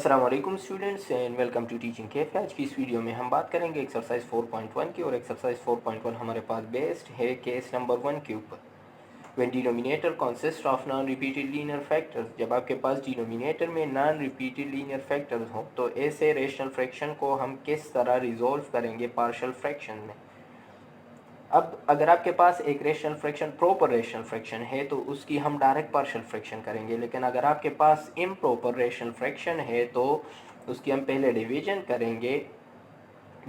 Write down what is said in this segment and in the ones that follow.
अस्सलाम वालेकुम students and welcome to teaching cafe. आज की इस वीडियो में हम बात करेंगे एक्सरसाइज 4.1 की। और एक्सरसाइज 4.1 हमारे पास बेस्ड है केस नंबर 1 के ऊपर। When denominator consist of non repeated linear factors, जब आपके पास डिनोमिनेटर में नॉन रिपीटेड लीनियर फैक्टर्स हो तो ऐसे रेशनल फ्रैक्शन को हम किस तरह रिजोल्व करेंगे पार्शियल फ्रैक्शन में। अब अगर आपके पास एक rational fraction proper rational fraction है तो उसकी हम डायरेक्ट पार्शियल फ्रैक्शन करेंगे, लेकिन अगर आपके पास इम्प्रॉपर रेशनल फ्रैक्शन है तो उसकी हम पहले डिवीजन करेंगे,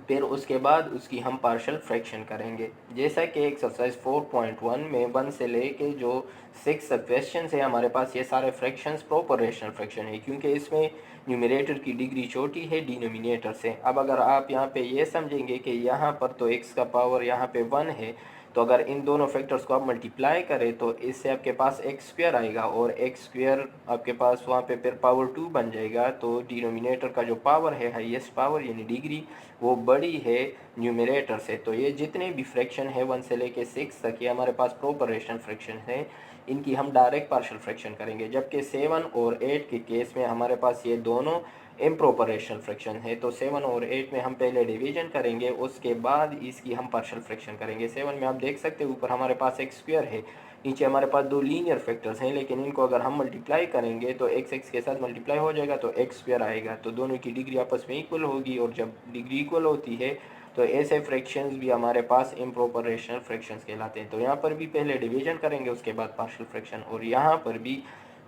फिर उसके बाद उसकी हम पार्शियल फ्रैक्शन करेंगे। जैसा कि एक्सरसाइज 4.1 में 1 से लेके जो 6 क्वेश्चन है हमारे पास, ये सारे फ्रैक्शंस प्रॉपर रेशनल फ्रैक्शन है क्योंकि इसमें न्यूमरेटर की डिग्री छोटी है डिनोमिनेटर से। अब अगर आप यहाँ पे ये समझेंगे कि यहाँ पर तो x का पावर यहाँ पे 1 है, तो अगर इन दोनों फैक्टर्स को आप मल्टीप्लाई करें तो इससे आपके पास एक्स स्क्वायर आएगा और एक्स स्क्वायर आपके पास वहाँ पे फिर पावर 2 बन जाएगा। तो डिनोमिनेटर का जो पावर है, हाईएस्ट पावर यानी डिग्री, वो बड़ी है न्यूमरेटर से। तो ये जितने भी फ्रैक्शन है 1 से लेके 6 तक, ये हमारे पास प्रॉपर रेशनल फ्रैक्शन है, इनकी हम डायरेक्ट पार्शियल फ्रैक्शन करेंगे। जबकि 7 और 8 के केस में हमारे पास ये दोनों इम्प्रॉपर रेशनल फ्रैक्शन है। तो 7 और 8 में हम पहले डिवीजन करेंगे, उसके बाद इसकी हम पार्शियल फ्रैक्शन करेंगे। 7 में आप देख सकते हैं ऊपर हमारे पास एक्स स्क्वायर है, नीचे हमारे पास दो लीनियर फैक्टर्स हैं, लेकिन इनको अगर हम मल्टीप्लाई करेंगे तो एक्स एक्स के साथ मल्टीप्लाई हो जाएगा तो एक्स स्क्वायर आएगा। तो दोनों की डिग्री आपस में इक्वल होगी, और जब डिग्री इक्वल होती है तो ऐसे फ्रैक्शंस भी हमारे पास इम्प्रॉपर रेशनल फ्रैक्शंस कहलाते हैं। तो यहाँ पर भी पहले डिवीजन करेंगे, उसके बाद पार्शियल फ्रैक्शन। और यहाँ पर भी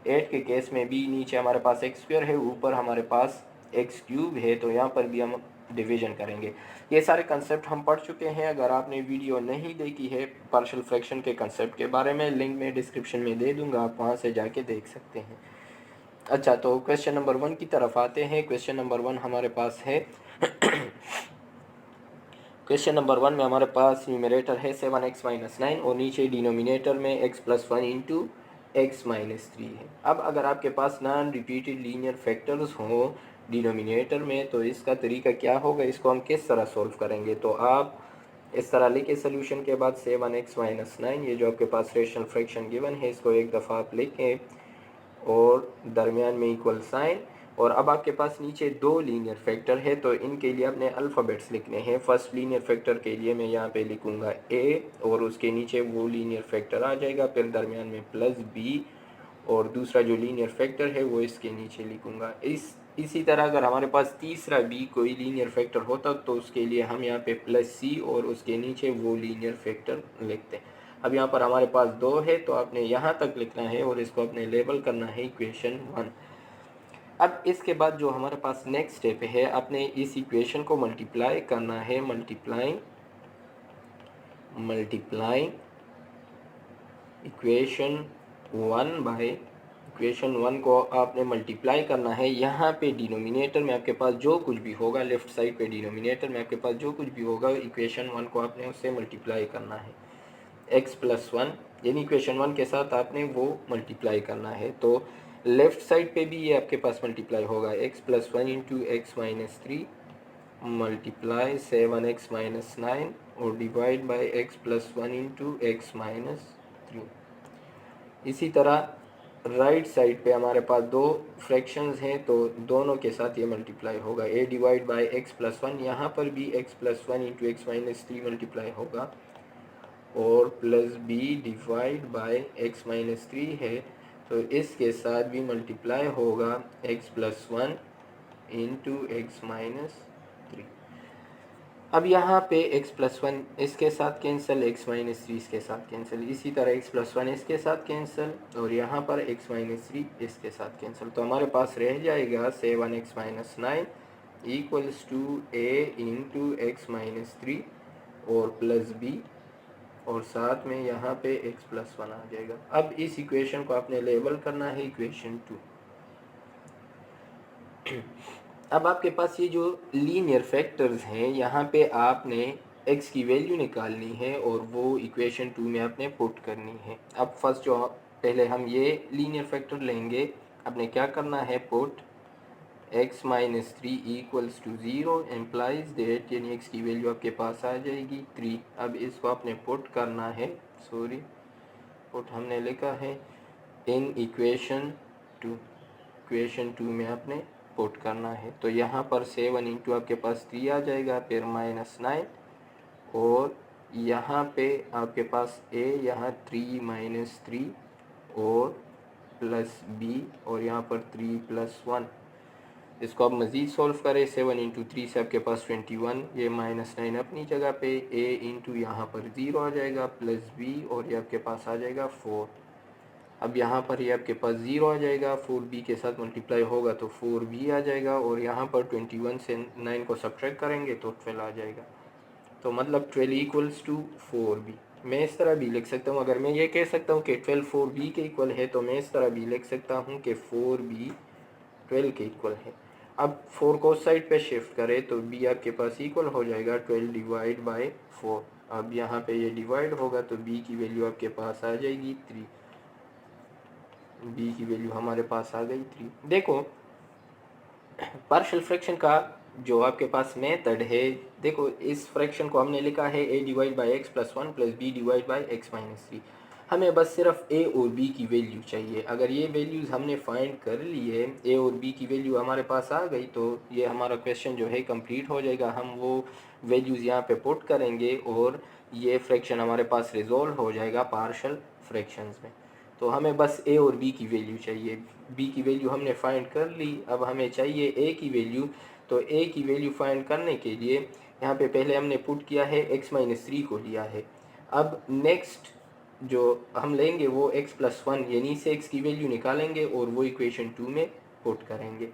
8 के केस में भी नीचे हमारे पास एक्स स्क्वायर है, ऊपर हमारे पास एक्स क्यूब है, तो यहाँ पर भी हम डिवीजन करेंगे। ये सारे कंसेप्ट हम पढ़ चुके हैं। अगर आपने वीडियो नहीं देखी है पार्शियल फ्रैक्शन के कंसेप्ट के बारे में, लिंक मैं डिस्क्रिप्शन में दे दूंगा, आप वहाँ से जाके देख सकते हैं। अच्छा, तो क्वेश्चन नंबर 1 की तरफ आते हैं। क्वेश्चन नंबर 1 हमारे पास है क्वेश्चन नंबर 1 में हमारे पास न्यूमरेटर है 7x-9 और नीचे डिनोमिनेटर में x+1 इंटू x-3 है। अब अगर आपके पास नॉन रिपीटेड लीनियर फैक्टर्स हों डिनोमिनेटर में तो इसका तरीका क्या होगा, इसको हम किस तरह सॉल्व करेंगे। तो आप इस तरह लिखे सोल्यूशन के बाद 7x-9, ये जो आपके पास रेशनल फ्रैक्शन गिवन है, इसको एक दफ़ा आप लिखें और दरमियान में इक्वल साइन। और अब आपके पास नीचे दो लीनियर फैक्टर है तो इनके लिए अपने अल्फ़ाबेट्स लिखने हैं। फर्स्ट लीनियर फैक्टर के लिए मैं यहाँ पे लिखूँगा a और उसके नीचे वो लीनियर फैक्टर आ जाएगा, फिर दरमियान में प्लस b, और दूसरा जो लीनियर फैक्टर है वो इसके नीचे लिखूँगा। इसी तरह अगर हमारे पास तीसरा भी कोई लीनियर फैक्टर होता तो उसके लिए हम यहाँ पे प्लस c और उसके नीचे वो लीनियर फैक्टर लिखते हैं। अब यहाँ पर हमारे पास 2 है तो आपने यहाँ तक लिखना है और इसको अपने लेबल करना है इक्वेशन 1। अब इसके बाद जो हमारे पास नेक्स्ट स्टेप है, अपने इस इक्वेशन को मल्टीप्लाई करना है। मल्टीप्लाइंग इक्वेशन 1 बाय इक्वेशन 1 को आपने मल्टीप्लाई करना है। यहाँ पे डिनोमिनेटर में आपके पास जो कुछ भी होगा, लेफ्ट साइड पे डिनोमिनेटर में आपके पास जो कुछ भी होगा, इक्वेशन 1 को आपने उससे मल्टीप्लाई करना है। x+1 यानी इक्वेशन 1 के साथ आपने वो मल्टीप्लाई करना है। तो लेफ्ट साइड पे भी ये आपके पास मल्टीप्लाई होगा, x+1 into x-3 multiply 7x-9 और divide by x+1 into x-3। इसी तरह राइट साइड पे हमारे पास दो फ्रैक्शंस हैं तो दोनों के साथ ये मल्टीप्लाई होगा, a डिवाइड बाय x+1, यहाँ पर भी x+1 इंटू x-3 मल्टीप्लाई होगा, और plus b divide by x-3 है तो इसके साथ भी मल्टीप्लाई होगा x+1 इंटू x-3। अब यहाँ पे x+1 इसके साथ कैंसिल, x-3 इसके साथ कैंसिल, इसी तरह x+1 इसके साथ कैंसिल और यहाँ पर x-3 इसके साथ कैंसिल। तो हमारे पास रह जाएगा 7x-9 equals to a into x-3 और प्लस b, और साथ में यहाँ पे x+1 आ जाएगा। अब इस इक्वेशन को आपने लेबल करना है इक्वेशन 2। अब आपके पास ये जो लीनियर फैक्टर्स हैं, यहाँ पे आपने x की वैल्यू निकालनी है और वो इक्वेशन 2 में आपने पुट करनी है। अब फर्स्ट जो पहले हम ये लीनियर फैक्टर लेंगे, आपने क्या करना है, put x-3 equals to 0 implies that, यानी x की वैल्यू आपके पास आ जाएगी 3। अब इसको आपने पुट करना है, पुट हमने लिखा है इन इक्वेशन 2 में आपने पुट करना है। तो यहाँ पर 7 इंटू आपके पास 3 आ जाएगा, फिर -9 और यहाँ पे आपके पास a, यहाँ 3 - 3 और प्लस b और यहाँ पर 3 + 1। इसको आप मज़ीद सॉल्व करें, 7 इंटू 3 से आपके पास 21, ये -9 अपनी जगह पे, a इंटू यहाँ पर 0 आ जाएगा प्लस b और ये आपके पास आ जाएगा 4। अब यहाँ पर ये आपके पास 0 आ जाएगा, 4b के साथ मल्टीप्लाई होगा तो 4b आ जाएगा और यहाँ पर 21 से 9 को सब्ट्रैक्ट करेंगे तो 12 आ जाएगा। तो मतलब 12 इक्वल्स टू 4b। मैं इस तरह भी लिख सकता हूँ, अगर मैं ये कह सकता हूँ कि 12 4b के इक्वल है तो मैं इस तरह भी लिख सकता हूँ कि 4b 12 के इक्वल है। अब 4 को साइड पे शिफ्ट करें तो b आपके पास इक्वल हो जाएगा 12 डिवाइड बाय 4। अब यहाँ पे ये डिवाइड होगा तो b की वैल्यू आपके पास आ जाएगी 3। b की वैल्यू हमारे पास आ गई 3। देखो पार्शियल फ्रैक्शन का जो आपके पास मेथड है, देखो इस फ्रैक्शन को हमने लिखा है a divide by x plus 1 plus b divide by x minus 3। हमें बस सिर्फ a और b की वैल्यू चाहिए। अगर ये वैल्यूज़ हमने फाइंड कर ली है, a और b की वैल्यू हमारे पास आ गई तो ये हमारा क्वेश्चन जो है कंप्लीट हो जाएगा। हम वो वैल्यूज़ यहाँ पे पुट करेंगे और ये फ्रैक्शन हमारे पास रिजॉल्व हो जाएगा पार्शियल फ्रैक्शंस में। तो हमें बस a और b की वैल्यू चाहिए। b की वैल्यू हमने फाइंड कर ली, अब हमें चाहिए a की वैल्यू। तो a की वैल्यू फाइंड करने के लिए यहाँ पे पहले हमने पुट किया है x - 3 को लिया है। अब नेक्स्ट जो हम लेंगे वो x + 1 यानी से x की वैल्यू निकालेंगे और वो इक्वेशन 2 में पुट करेंगे।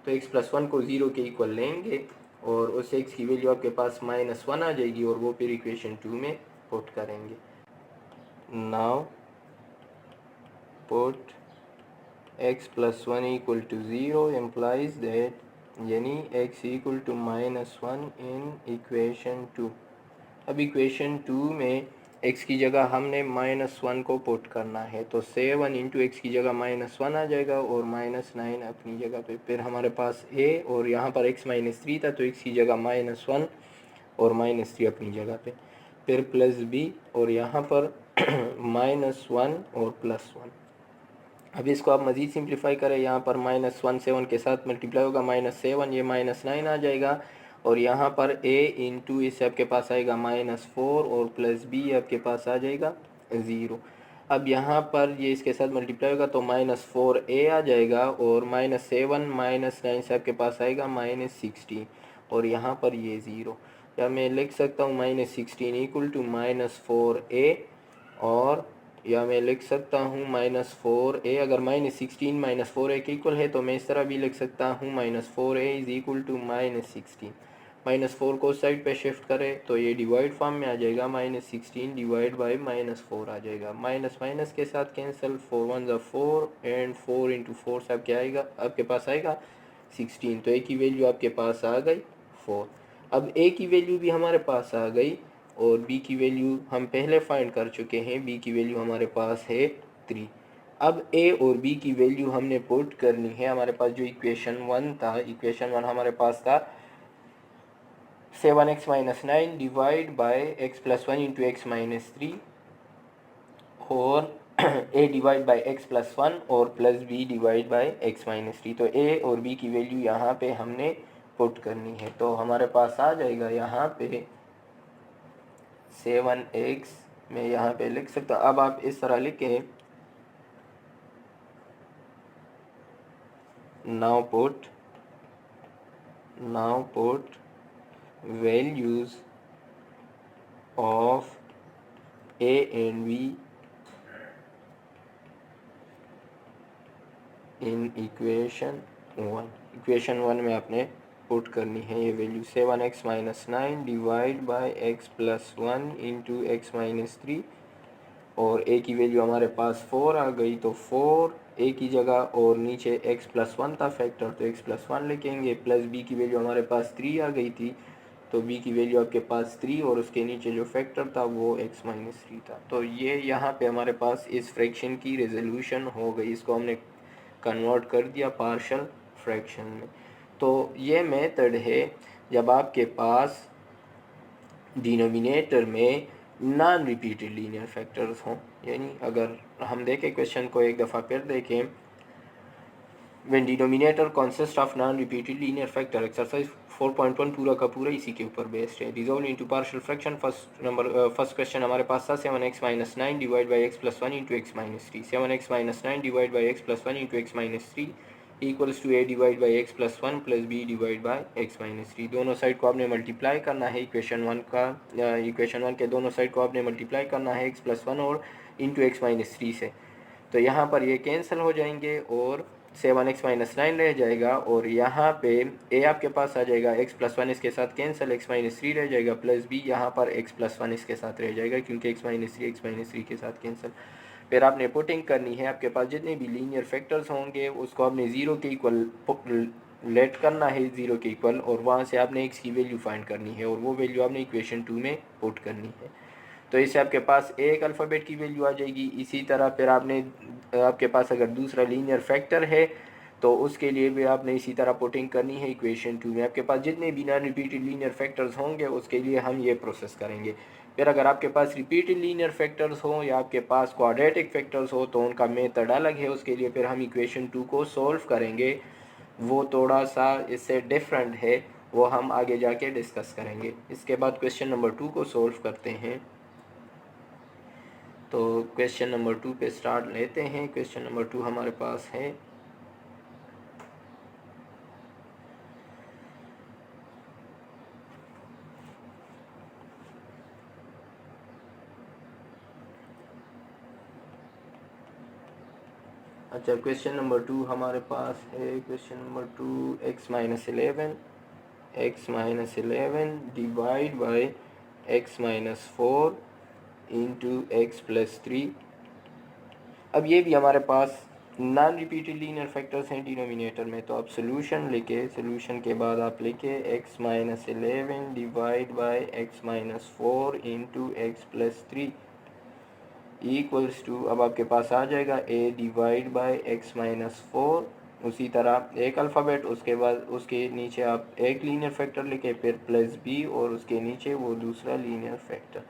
तो x + 1 को 0 के इक्वल लेंगे और उस x की वैल्यू आपके पास -1 आ जाएगी और वो फिर इक्वेशन 2 में पुट करेंगे। Now put x + 1 = 0 implies that यानी x = -1 इन इक्वेशन 2। अब इक्वेशन 2 में x की जगह हमने -1 को पुट करना है तो 7 इंटू x की जगह -1 आ जाएगा और -9 अपनी जगह पे। फिर हमारे पास a और यहाँ पर x - 3 था तो x की जगह -1 और -3 अपनी जगह पे, फिर प्लस b और यहाँ पर -1 और +1। अब इसको आप मज़ीद सिंप्लीफाई करें, यहाँ पर -1 7 के साथ मल्टीप्लाई होगा, -7 ये -9 आ जाएगा और यहाँ पर a इंटू इससे आपके पास आएगा -4 और प्लस b आपके पास आ जाएगा 0। अब यहाँ पर ये इसके साथ मल्टीप्लाई होगा तो -4a आ जाएगा और -7 -9 से आपके पास आएगा -16 और यहाँ पर ये 0। या मैं लिख सकता हूँ -16 = -4a और या मैं लिख सकता हूँ -4a। अगर -16 -4a के इक्वल है तो मैं इस तरह भी लिख सकता हूँ -4a = -16। -4 को साइड पे शिफ्ट करें तो ये डिवाइड फॉर्म में आ जाएगा, -16 डिवाइड बाई -4 आ जाएगा। माइनस माइनस के साथ कैंसिल, 4 1 ज़ा 4 एंड 4 इंटू 4 से क्या आएगा आपके पास आएगा 16। तो a की वैल्यू आपके पास आ गई 4। अब a की वैल्यू भी हमारे पास आ गई और b की वैल्यू हम पहले फाइंड कर चुके हैं, b की वैल्यू हमारे पास है 3। अब a और b की वैल्यू हमने पुट करनी है। हमारे पास जो इक्वेशन 1 था, इक्वेशन 1 हमारे पास था 7x - 9 divide by x + 1 into x - 3 और a डिवाइड बाय x + 1 और plus b divide by x - 3। तो a और b की वैल्यू यहाँ पे हमने पुट करनी है तो हमारे पास आ जाएगा यहाँ पे 7x में यहाँ पे लिख सकता। अब आप इस तरह लिखें, now put values of a and b in equation 1। Equation 1 में आपने पुट करनी है ये value, 7x - 9 divide by x + 1 into x - 3 और a की वैल्यू हमारे पास 4 आ गई तो 4 a की जगह और नीचे x + 1 था फैक्टर तो x + 1 लिखेंगे, प्लस b की वैल्यू हमारे पास 3 आ गई थी तो b की वैल्यू आपके पास 3 और उसके नीचे जो फैक्टर था वो x - 3 था। तो ये यहाँ पे हमारे पास इस फ्रैक्शन की रेजोल्यूशन हो गई, इसको हमने कन्वर्ट कर दिया पार्शियल फ्रैक्शन में। तो ये मेथड है जब आपके पास डिनोमिनेटर में नॉन रिपीटेड लीनियर फैक्टर्स हों। यानी अगर हम देखें क्वेश्चन को एक दफ़ा फिर देखें, when denominator consist of non repeated linear factor. Exercise 4.1 पूरा का पूरा इसी के ऊपर बेस्ड है। Resolve into partial fraction. First question हमारे पास था 7x - 9 divide by x + 1 into x - 3। 7x - 9 divide by x + 1 into x - 3 equals to a divide by x + 1 plus b divide by x - 3। दोनों साइड को आपने multiply करना है। Equation 1 के दोनों साइड को आपने मल्टीप्लाई करना है x + 1 और इंटू x - 3 से। तो यहाँ पर ये कैंसिल हो जाएंगे और 7x - 9 रह जाएगा और यहाँ पे a आपके पास आ जाएगा, x + 1 इसके साथ कैंसिल, x - 3 रह जाएगा प्लस b यहाँ पर x + 1 इसके साथ रह जाएगा क्योंकि x - 3 के साथ कैंसिल। फिर आपने पुटिंग करनी है। आपके पास जितने भी लीनियर फैक्टर्स होंगे उसको आपने ज़ीरो के इक्वल लेट करना है, ज़ीरो के इक्वल, और वहाँ से आपने x की वैल्यू फाइंड करनी है और वो वैल्यू आपने इक्वेशन 2 में पुट करनी है। तो इससे आपके पास एक अल्फ़ाबेट की वैल्यू आ जाएगी। इसी तरह फिर आपके पास अगर दूसरा लीनियर फैक्टर है तो उसके लिए भी आपने इसी तरह पुटिंग करनी है इक्वेशन 2 में। आपके पास जितने भी नॉन रिपीटेड लीनियर फैक्टर्स होंगे उसके लिए हम ये प्रोसेस करेंगे। फिर अगर आपके पास रिपीटेड लीनियर फैक्टर्स हो या आपके पास क्वाड्रेटिक फैक्टर्स हो तो उनका मेथड अलग है। उसके लिए फिर हम इक्वेशन 2 को सॉल्व करेंगे, वो थोड़ा सा इससे डिफरेंट है, वो हम आगे जाके डिस्कस करेंगे। इसके बाद क्वेश्चन नंबर 2 को सॉल्व करते हैं। तो क्वेश्चन नंबर 2 पे स्टार्ट लेते हैं। क्वेश्चन नंबर 2 हमारे पास है अच्छा, क्वेश्चन नंबर 2 हमारे पास है। Question number 2 x - 11 divide by x - 4 into x + 3। अब ये भी हमारे पास नॉन रिपीटेड लीनियर फैक्टर्स हैं डिनोमिनेटर में। तो आप सोल्यूशन लेके, सोल्यूशन के बाद आप लेके x - 11 divide by x - 4 into x + 3 equals to, अब आपके पास आ जाएगा a डिवाइड बाई x - 4। उसी तरह एक अल्फ़ाबेट, उसके बाद उसके नीचे आप एक लीनियर फैक्टर लिखे, फिर प्लस b और उसके नीचे वो दूसरा लीनियर फैक्टर।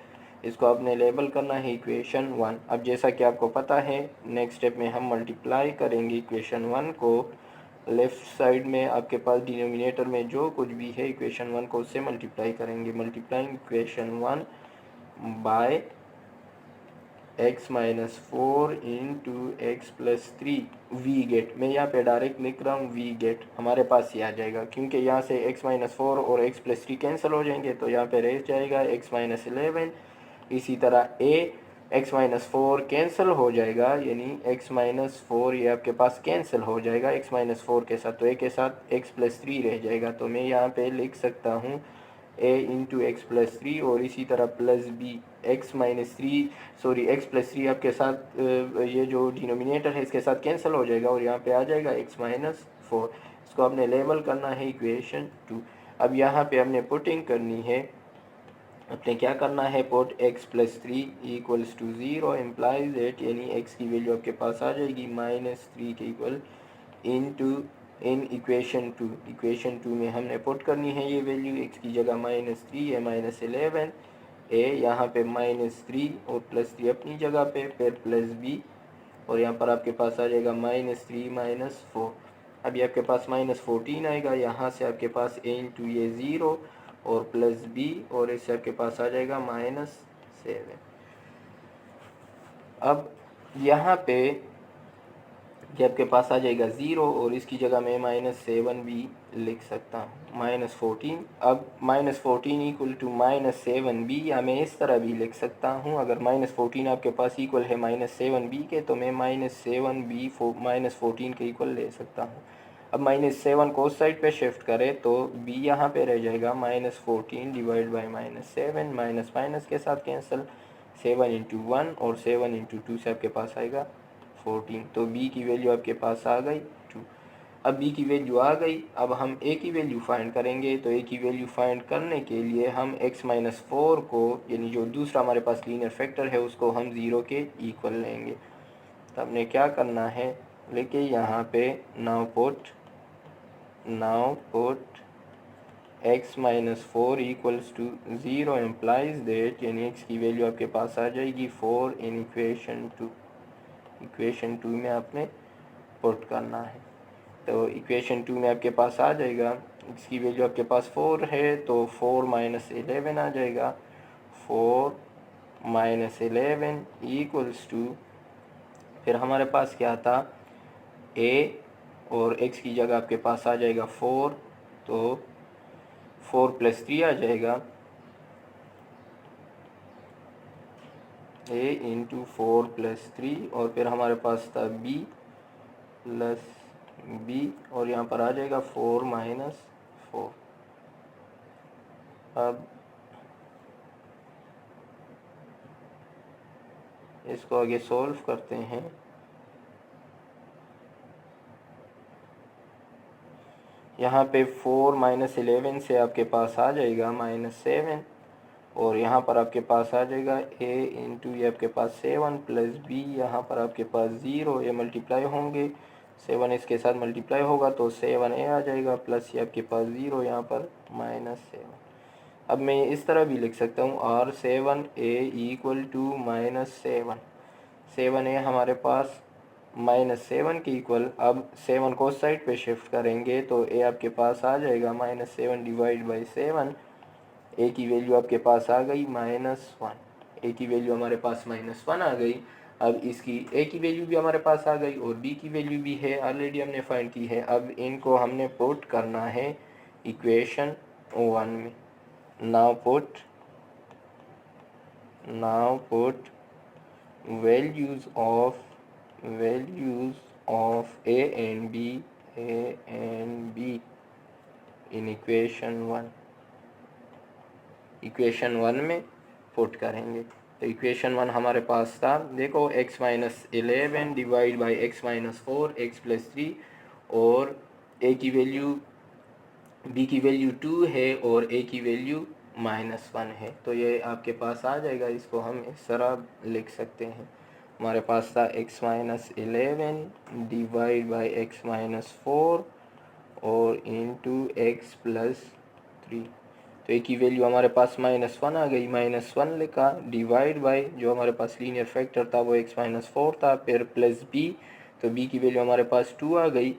इसको आपने लेबल करना है इक्वेशन 1। अब जैसा कि आपको पता है नेक्स्ट स्टेप में हम मल्टीप्लाई करेंगे इक्वेशन 1 को। लेफ़्ट साइड में आपके पास डिनोमिनेटर में जो कुछ भी है इक्वेशन 1 को उससे मल्टीप्लाई करेंगे। Multiplying equation 1 by x - 4 into x + 3 we get. मैं यहाँ पे डायरेक्ट लिख रहा हूँ वी गेट, हमारे पास ये आ जाएगा क्योंकि यहाँ से x - 4 और x + 3 कैंसिल हो जाएंगे तो यहाँ पे रह जाएगा x - 11। इसी तरह a x - 4 कैंसिल हो जाएगा, यानी x - 4 ये आपके पास कैंसिल हो जाएगा x - 4 के साथ, तो a के साथ x + 3 रह जाएगा। तो मैं यहाँ पे लिख सकता हूँ a इंटू x + 3 और इसी तरह प्लस b x + 3 आपके साथ ये जो डिनोमिनेटर है इसके साथ कैंसिल हो जाएगा और यहाँ पे आ जाएगा x - 4। इसको आपने लेबल करना है इक्वेशन 2। अब यहाँ पे हमने पुटिंग करनी है। अपने क्या करना है, put x + 3 equals to 0 implies that, यानी x की वैल्यू आपके पास आ जाएगी -3 के equal into in equation 2। Equation 2 में हमने पुट करनी है ये वैल्यू, x की जगह -3 है, -11 a यहाँ पे -3 और +3 अपनी जगह पे, फिर प्लस b और यहाँ पर आपके पास आ जाएगा -3 - 4। अभी आपके पास -14 आएगा, यहाँ से आपके पास a इंटू ये 0 और प्लस b और इससे आपके पास आ जाएगा -7। अब यहाँ पे ये आपके पास आ जाएगा 0 और इसकी जगह मैं -7 भी लिख सकता हूँ, -14। अब -14 इक्वल टू -7b, या मैं इस तरह भी लिख सकता हूँ। अगर -14 आपके पास इक्वल है -7b के तो मैं -7b -14 के इक्वल ले सकता हूँ। अब -7 को उस साइड पे शिफ्ट करें तो b यहाँ पे रह जाएगा -14 डिवाइड बाई -7, माइनस माइनस के साथ कैंसिल, 7 इंटू 1 और 7 इंटू 2 से आपके पास आएगा 14। तो b की वैल्यू आपके पास आ गई 2। अब b की वैल्यू आ गई, अब हम a की वैल्यू फाइंड करेंगे। तो a की वैल्यू फाइंड करने के लिए हम x - 4 को, यानी जो दूसरा हमारे पास लीनियर फैक्टर है, उसको हम 0 के इक्वल लेंगे। तो हमने क्या करना है, लेके यहाँ पे now put x - 4 equals to 0 implies that, यानी x की वैल्यू आपके पास आ जाएगी 4 इन इक्वेशन 2। इक्वेशन 2 में आपने पुट करना है। तो इक्वेशन 2 में आपके पास आ जाएगा, इसकी वैल्यू आपके पास 4 है तो 4 माइनस 11 आ जाएगा। 4 माइनस 11 इक्वल्स टू, फिर हमारे पास क्या था, a और x की जगह आपके पास आ जाएगा 4, तो 4 प्लस 3 आ जाएगा, a इंटू 4 प्लस 3, और फिर हमारे पास था b प्लस b, और यहाँ पर आ जाएगा 4 माइनस 4। अब इसको आगे सॉल्व करते हैं। यहाँ पे 4 माइनस 11 से आपके पास आ जाएगा -7, और यहाँ पर आपके पास आ जाएगा a इंटू, ये आपके पास 7 प्लस b, यहाँ पर आपके पास 0, ये मल्टीप्लाई होंगे, 7 इसके साथ मल्टीप्लाई होगा तो 7a आ जाएगा, प्लस ये आपके पास 0, यहाँ पर -7। अब मैं इस तरह भी लिख सकता हूँ r7a इक्वल टू -7। 7a हमारे पास -7 के इक्वल, अब 7 को साइड पे शिफ्ट करेंगे तो a आपके पास आ जाएगा -7 डिवाइड बाई 7, a की वैल्यू आपके पास आ गई -1, a की वैल्यू हमारे पास -1 आ गई। अब इसकी a की वैल्यू भी हमारे पास आ गई और b की वैल्यू भी है, ऑलरेडी हमने फाइंड की है। अब इनको हमने पुट करना है इक्वेशन 1 में। Now put values of a and b in equation 1 में पुट करेंगे। तो इक्वेशन 1 हमारे पास था, देखो x minus 11 divide by x minus 4 x plus 3, और a की वैल्यू, b की वैल्यू 2 है और a की वैल्यू -1 है, तो ये आपके पास आ जाएगा। इसको हम इस तरह लिख सकते हैं, हमारे पास था x minus 11 divide by x minus 4 और इंटू x प्लस 3, तो a की वैल्यू हमारे पास -1 आ गई, -1 लिखा, डिवाइड बाई जो हमारे पास लीनियर फैक्टर था वो x माइनस 4 था, फिर प्लस b, तो b की वैल्यू हमारे पास 2 आ गई,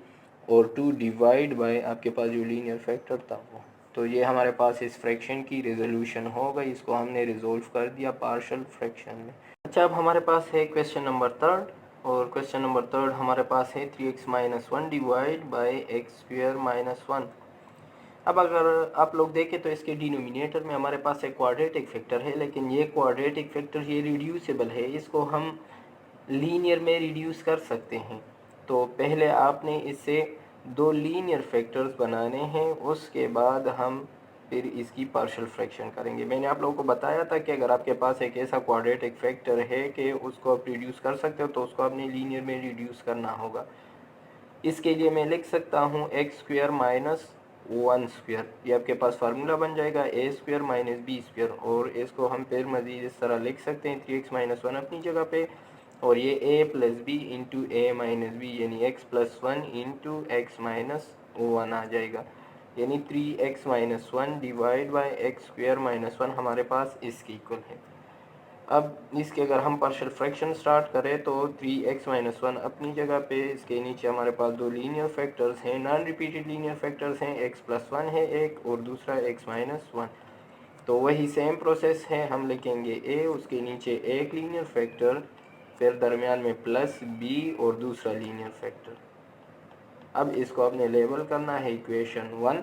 और 2 डिवाइड बाय आपके पास जो लीनियर फैक्टर था वो। तो ये हमारे पास इस फ्रैक्शन की रिजोल्यूशन हो गई, इसको हमने रिजोल्व कर दिया पार्शियल फ्रैक्शन में। अच्छा, अब हमारे पास है क्वेश्चन नंबर 3, और क्वेश्चन नंबर 3 हमारे पास है 3x minus 1 divide by x square minus 1। अब अगर आप लोग देखें तो इसके डिनोमिनेटर में हमारे पास एक क्वाड्रेटिक फैक्टर है, लेकिन ये क्वाड्रेटिक फैक्टर ये रिड्यूसिबल है, इसको हम लीनियर में रिड्यूस कर सकते हैं। तो पहले आपने इससे 2 लीनियर फैक्टर्स बनाने हैं, उसके बाद हम फिर इसकी पार्शियल फ्रैक्शन करेंगे। मैंने आप लोगों को बताया था कि अगर आपके पास एक ऐसा क्वाड्रेटिक फैक्टर है कि उसको आप रिड्यूस कर सकते हो, तो उसको आपने लीनियर में रिड्यूस करना होगा। इसके लिए मैं लिख सकता हूँ एक्स स्क्वेयर माइनस 1 स्क्वेयर, ये आपके पास फार्मूला बन जाएगा ए स्क्वेयर माइनस बी स्क्वेयर, और इसको हम फिर मज़ीद इस तरह लिख सकते हैं 3x माइनस 1 अपनी जगह पे, और ये a plus b into a minus b, यानी x plus 1 into x minus 1 आ जाएगा, यानी 3x minus 1 divide by x square minus 1 हमारे पास इसके इक्वल है। अब इसके अगर हम पार्शियल फ्रैक्शन स्टार्ट करें तो 3x माइनस 1 अपनी जगह पे, इसके नीचे हमारे पास 2 लीनियर फैक्टर्स हैं, नॉन रिपीटेड लीनियर फैक्टर्स हैं, x प्लस 1 है एक और दूसरा x माइनस 1। तो वही सेम प्रोसेस है, हम लिखेंगे a, उसके नीचे एक लीनियर फैक्टर, फिर दरमियान में प्लस b और दूसरा लीनियर फैक्टर। अब इसको आपने लेबल करना है इक्वेशन 1,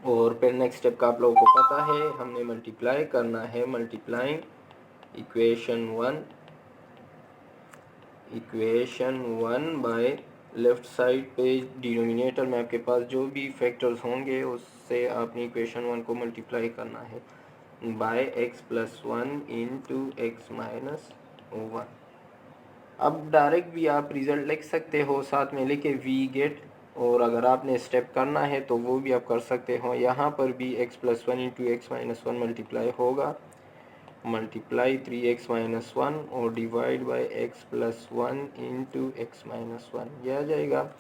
और फिर नेक्स्ट स्टेप का आप लोगों को पता है, हमने मल्टीप्लाई करना है, multiplying equation 1 by left side पे डिनोमिनेटर में आपके पास जो भी फैक्टर्स होंगे उससे आपने इक्वेशन 1 को मल्टीप्लाई करना है by x plus 1 into x minus 1। अब डायरेक्ट भी आप रिज़ल्ट लिख सकते हो, साथ में लिखे वी गेट, और अगर आपने स्टेप करना है तो वो भी आप कर सकते हो। यहाँ पर भी x plus 1 into x minus 1 multiply होगा, मल्टीप्लाई 3x माइनस 1 और divide by x plus 1 into x minus 1, यह आ जाएगा।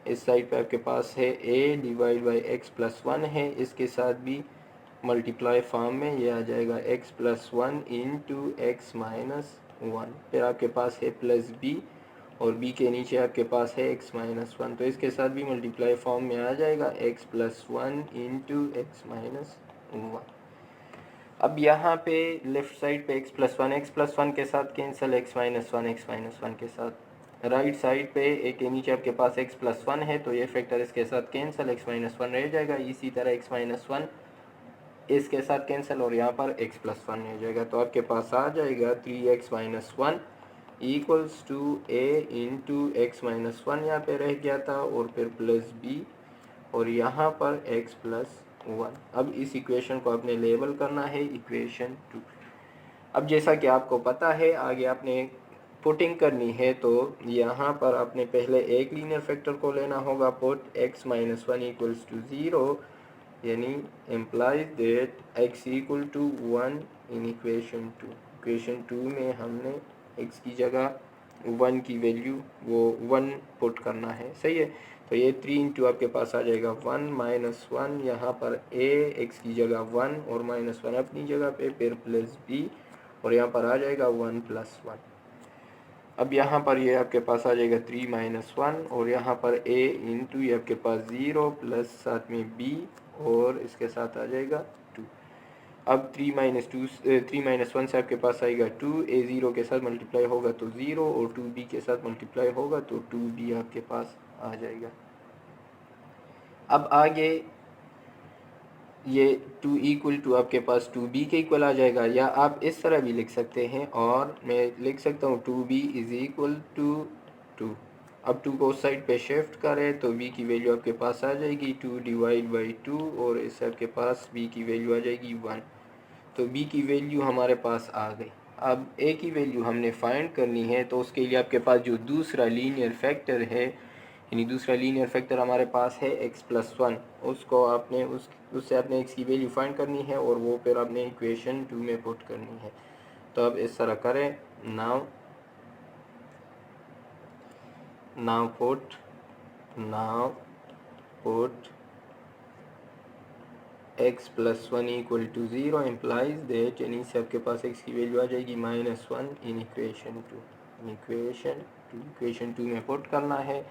इस साइड पे आपके पास है a divide by x plus 1 है, इसके साथ भी मल्टीप्लाई फॉर्म में ये आ जाएगा x plus 1 into x minus 1, फिर आपके पास है प्लस b और b के नीचे आपके पास है x माइनस वन, तो इसके साथ भी मल्टीप्लाई फॉर्म में आ जाएगा x plus one into x minus one. अब यहाँ पे लेफ़्ट साइड पे x प्लस वन के साथ कैंसिल, x माइनस वन के साथ। राइट साइड पे a के नीचे आपके पास x प्लस वन है, तो ये फैक्टर इसके साथ कैंसिल, x माइनस वन रह जाएगा। इसी तरह x माइनस वन इसके साथ कैंसिल और यहाँ पर x प्लस वन रह जाएगा। तो आपके पास आ जाएगा 3x minus one equals to a into x minus one यहाँ पे रह गया था, और फिर प्लस b और यहाँ पर x प्लस वन। अब इस इक्वेशन को आपने लेबल करना है इक्वेशन 2। अब जैसा कि आपको पता है आगे आपने पुटिंग करनी है, तो यहाँ पर आपने पहले एक लीनियर फैक्टर को लेना होगा, put x minus one equals to zero, यानी implies that x equal to one in equation 2। Equation 2 में हमने x की जगह वन की वैल्यू वो वन पुट करना है, सही है। तो ये 3 इंटू आपके पास आ जाएगा वन माइनस वन, यहाँ पर a x की जगह वन और माइनस वन अपनी जगह पे, फिर प्लस b और यहाँ पर आ जाएगा वन प्लस वन। अब यहाँ पर ये आपके पास आ जाएगा 3 माइनस वन और यहाँ पर a इंटू ये आपके पास ज़ीरो प्लस साथ में b और इसके साथ आ जाएगा 2। अब 3 माइनस वन से आपके पास आएगा 2, a ज़ीरो के साथ मल्टीप्लाई होगा तो ज़ीरो और 2b के साथ मल्टीप्लाई होगा तो 2b आपके पास आ जाएगा। अब आगे ये 2 इक्वल टू आपके पास 2b के इक्वल आ जाएगा, या आप इस तरह भी लिख सकते हैं, और मैं लिख सकता हूँ 2b इज़ इक्वल टू 2। अब 2 को उस साइड पे शिफ्ट करें तो b की वैल्यू आपके पास आ जाएगी 2 डिवाइड बाई 2 और इससे आपके पास b की वैल्यू आ जाएगी 1। तो b की वैल्यू हमारे पास आ गई। अब a की वैल्यू हमने फाइंड करनी है, तो उसके लिए आपके पास जो दूसरा लीनियर फैक्टर है, यानी दूसरा लीनियर फैक्टर हमारे पास है x प्लस वन, उसको आपने उससे आपने x की वैल्यू फाइंड करनी है और वो फिर आपने इक्वेशन 2 में पुट करनी है। तो अब इस तरह करें, now put x plus one equal to zero implies that, यानी से आपके पास x की वैल्यू आ जाएगी minus one in equation 2। Equation 2 में पुट करना है,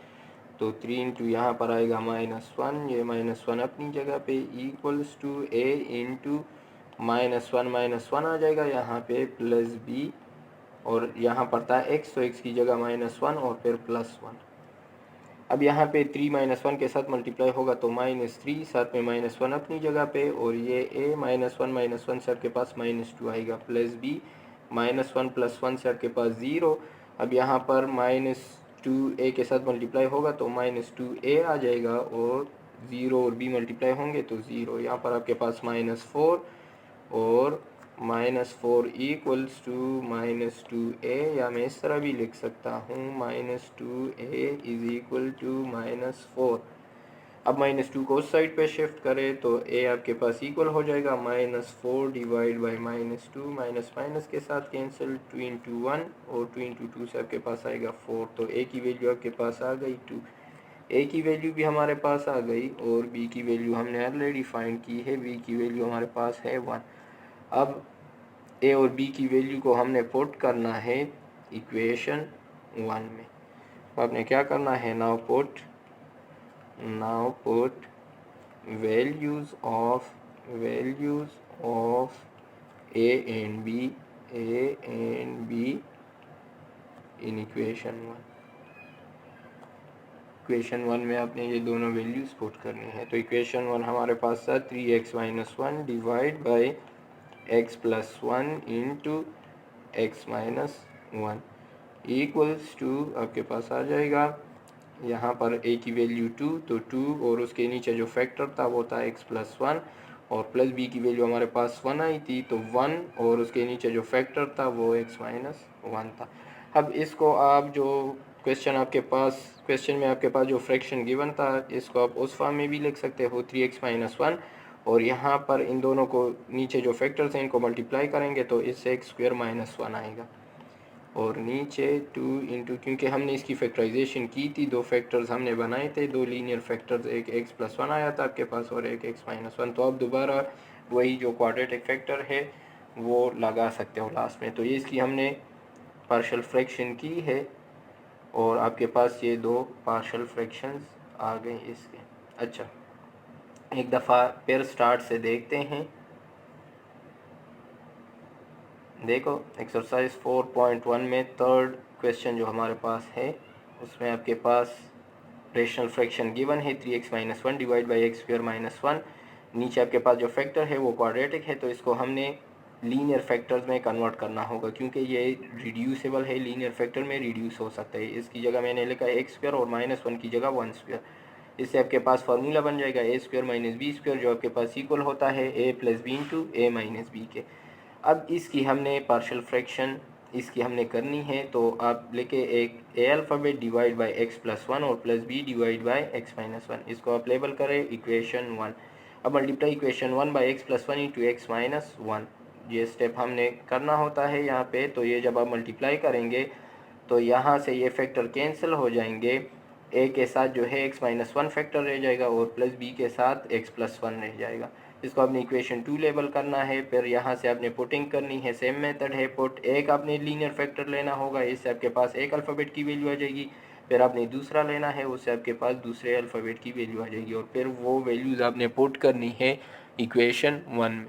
तो 3 इंटू यहाँ पर आएगा माइनस वन, ये माइनस वन अपनी जगह पे equals to a into minus one आ जाएगा यहाँ पे प्लस b और यहाँ पर था x, तो x की जगह माइनस वन और फिर प्लस वन। अब यहाँ पे 3 माइनस वन के साथ मल्टीप्लाई होगा तो माइनस थ्री, साथ में माइनस वन अपनी जगह पे, और ये a माइनस वन से आपके पास माइनस टू आएगा, plus b minus one plus one से आपके पास ज़ीरो। अब यहाँ पर माइनस टू a के साथ मल्टीप्लाई होगा तो माइनस टू a आ जाएगा, और ज़ीरो और b मल्टीप्लाई होंगे तो ज़ीरो। यहाँ पर आपके पास माइनस फोर और minus four equals to minus two a, या मैं इस तरह भी लिख सकता हूँ minus two a is equal to minus four. अब माइनस टू को उस साइड पे शिफ्ट करें तो ए आपके पास इक्वल हो जाएगा minus four divide by minus two, minus minus के साथ कैंसिल, 2 इंटू वन और 2 इंटू टू से आपके पास आएगा 4। तो ए की वैल्यू आपके पास आ गई 2, ए की वैल्यू भी हमारे पास आ गई, और बी की वैल्यू हमने ऑलरेडी फाइंड की है, बी की वैल्यू हमारे पास है 1। अब ए और बी की वैल्यू को हमने पुट करना है इक्वेशन 1 में। तो आपने क्या करना है, now put values of A and be in equation 1 में आपने ये दोनों वैल्यूज़ पुट करनी है। तो इक्वेशन 1 हमारे पास था 3x minus one divide by x plus one into x minus one equals to आपके पास आ जाएगा यहाँ पर a की वैल्यू 2, तो 2 और उसके नीचे जो फैक्टर था वो था x प्लस वन, और प्लस b की वैल्यू हमारे पास 1 आई थी, तो 1 और उसके नीचे जो फैक्टर था वो x माइनस वन था। अब इसको आप जो क्वेश्चन में आपके पास जो फ्रैक्शन गिवन था, इसको आप उस फॉर्म में भी लिख सकते हो 3x माइनस वन, और यहाँ पर इन दोनों को नीचे जो फैक्टर्स हैं इनको मल्टीप्लाई करेंगे तो इससे एक्स स्क्वायर माइनस वन आएगा, और नीचे 2 इंटू, क्योंकि हमने इसकी फैक्टराइजेशन की थी, दो फैक्टर्स हमने बनाए थे, दो लीनियर फैक्टर्स, एक एक्स प्लस वन आया था आपके पास और एक एक्स माइनस वन। तो अब दोबारा वही जो क्वाड्रेटिक फैक्टर है वो लगा सकते हो लास्ट में। तो ये इसकी हमने पार्शियल फ्रैक्शन की है, और आपके पास ये दो पार्शल फ्रैक्शंस आ गए इसके। अच्छा, एक दफ़ा फिर स्टार्ट से देखते हैं। देखो एक्सरसाइज 4.1 में थर्ड क्वेश्चन जो हमारे पास है उसमें आपके पास रेशनल फ्रैक्शन गिवन है 3x-1 डिवाइड बाई x² - 1। नीचे आपके पास जो फैक्टर है वो क्वाड्रेटिक है, तो इसको हमने लीनियर फैक्टर्स में कन्वर्ट करना होगा क्योंकि ये रिड्यूसेबल है, लीनियर फैक्टर में रिड्यूस हो सकता है। इसकी जगह मैंने लिखा है x² और -1 की जगह 1²। इससे आपके पास फार्मूला बन जाएगा a² - b² जो आपके पास इक्वल होता है a + b × a - b के। अब इसकी हमने पार्शियल फ्रैक्शन इसकी हमने करनी है, तो आप लेके एक ए अल्फ़ाबेट डिवाइड बाय x+1 और plus b divide by x-1, इसको आप लेबल करें इक्वेशन 1। अब multiply equation 1 bye x+1 into x-1, ये स्टेप हमने करना होता है यहाँ पे। तो ये जब आप मल्टीप्लाई करेंगे तो यहाँ से ये फैक्टर कैंसिल हो जाएंगे, a के साथ जो है x-1 फैक्टर रह जाएगा और प्लस b के साथ x+1 रह जाएगा। इसको आपने इक्वेशन 2 लेबल करना है। फिर यहाँ से आपने पुटिंग करनी है, सेम मेथड है। पुट एक आपने लीनियर फैक्टर लेना होगा, इससे आपके पास एक अल्फ़ाबेट की वैल्यू आ जाएगी। फिर आपने दूसरा लेना है, उससे आपके पास दूसरे अल्फ़ाबेट की वैल्यू आ जाएगी और फिर वो वैल्यूज़ आपने पुट करनी है इक्वेशन 1 में।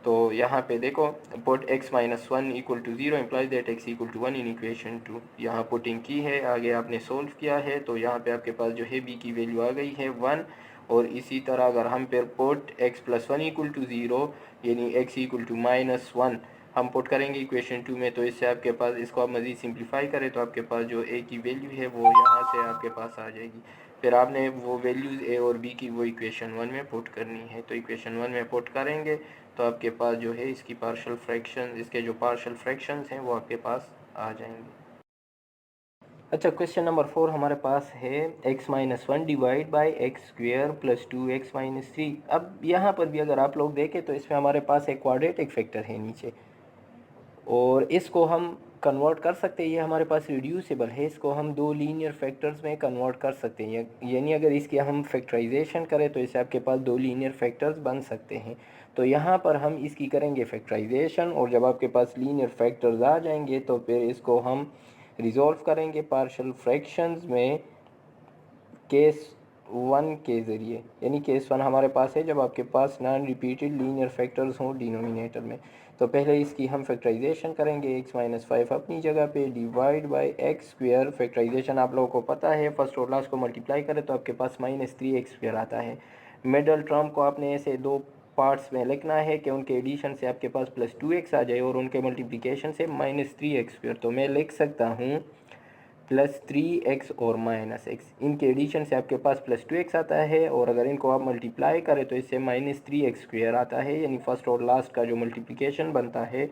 तो यहाँ पे देखो put x-1 equal to 0 implies that x equal to 1 in equation 2। यहाँ पुटिंग की है, आगे आपने सोल्व किया है, तो यहाँ पे आपके पास जो है b की वैल्यू आ गई है 1। और इसी तरह अगर हम फिर पुट x+1 इक्वल टू 0 यानी x इक्वल टू -1 हम पुट करेंगे इक्वेशन 2 में, तो इससे आपके पास इसको आप मज़ीद सिंप्लीफाई करें तो आपके पास जो a की वैल्यू है वो यहाँ से आपके पास आ जाएगी। फिर आपने वो वैल्यूज़ a और b की वो इक्वेशन 1 में पुट करनी है। तो इक्वेशन 1 में पुट करेंगे तो आपके पास जो है इसकी पार्शियल फ्रैक्शन इसके जो पार्शियल फ्रैक्शंस हैं वो आपके पास आ जाएंगे। अच्छा, क्वेश्चन नंबर 4 हमारे पास है x-1 divide by x² plus 2x-3। अब यहाँ पर भी अगर आप लोग देखें तो इसमें हमारे पास एक क्वाड्रेटिक फैक्टर है नीचे और इसको हम कन्वर्ट कर सकते हैं। ये हमारे पास रिड्यूसिबल है, इसको हम दो लीनियर फैक्टर्स में कन्वर्ट कर सकते हैं। यानी अगर इसकी हम फैक्टराइजेशन करें तो इससे आपके पास दो लीनियर फैक्टर्स बन सकते हैं। तो यहाँ पर हम इसकी करेंगे फैक्टराइजेशन और जब आपके पास लीनियर फैक्टर्स आ जाएंगे तो फिर इसको हम रिजॉल्व करेंगे पार्शियल फ्रैक्शंस में केस 1 के ज़रिए। यानी केस 1 हमारे पास है जब आपके पास नॉन रिपीटेड लीनियर फैक्टर्स हों डिनोमिनेटर में। तो पहले इसकी हम फैक्टराइजेशन करेंगे x-5 अपनी जगह पे डिवाइड बाय x²। फैक्टराइजेशन आप लोगों को पता है, फर्स्ट और लास्ट को मल्टीप्लाई करें तो आपके पास -3x² आता है। मिडल टर्म को आपने ऐसे दो पार्ट्स में लिखना है कि उनके एडिशन से आपके पास +2x आ जाए और उनके मल्टीप्लिकेशन से -3x²। तो मैं लिख सकता हूँ +3x और -x, इनके एडिशन से आपके पास +2x आता है और अगर इनको आप मल्टीप्लाई करें तो इससे -3x² आता है। यानी फर्स्ट और लास्ट का जो मल्टीप्लिकेशन बनता है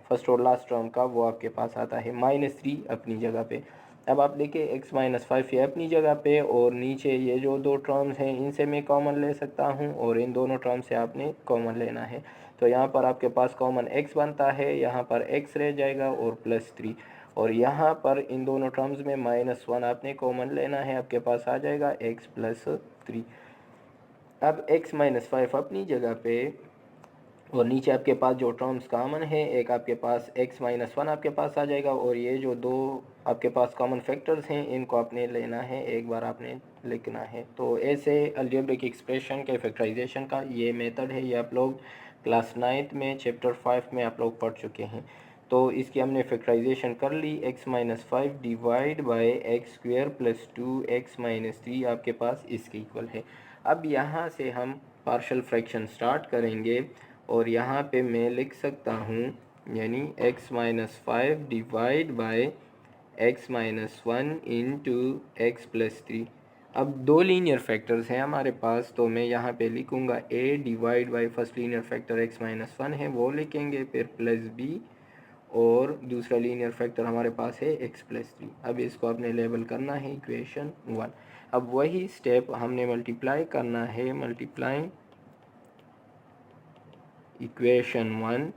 फर्स्ट और लास्ट टर्म का वो आपके पास आता है -3 अपनी जगह पे। अब आप देखिए x-5 ये अपनी जगह पे और नीचे ये जो दो टर्म्स हैं इनसे मैं कॉमन ले सकता हूँ और इन दोनों टर्म से आपने कॉमन लेना है। तो यहाँ पर आपके पास कॉमन x बनता है, यहाँ पर x रह जाएगा और +3 और यहाँ पर इन दोनों टर्म्स में -1 आपने कॉमन लेना है, आपके पास आ जाएगा x+3। अब x-5 अपनी जगह पे और नीचे आपके पास जो टर्म्स कॉमन है एक आपके पास x-1 आपके पास आ जाएगा और ये जो दो आपके पास कॉमन फैक्टर्स हैं इनको आपने लेना है, एक बार आपने लिखना है। तो ऐसे अलजेब्रिक एक्सप्रेशन के फैक्टराइजेशन का ये मेथड है, ये आप लोग क्लास 9th में चैप्टर 5 में आप लोग पढ़ चुके हैं। तो इसकी हमने फैक्टराइजेशन कर ली, x-5 divide by x² plus 2x-3 आपके पास इसके इक्वल है। अब यहाँ से हम पार्शियल फ्रैक्शन स्टार्ट करेंगे और यहाँ पे मैं लिख सकता हूँ यानी x-5 divide by x-1 into x+3। अब दो लीनियर फैक्टर्स हैं हमारे पास, तो मैं यहाँ पे लिखूँगा a divide by first linear factor x-1 है वो लिखेंगे, फिर प्लस b और दूसरा लीनियर फैक्टर हमारे पास है x+3। अब इसको आपने लेबल करना है इक्वेशन 1। अब वही स्टेप हमने मल्टीप्लाई करना है, मल्टीप्लाइंग इक्वेशन 1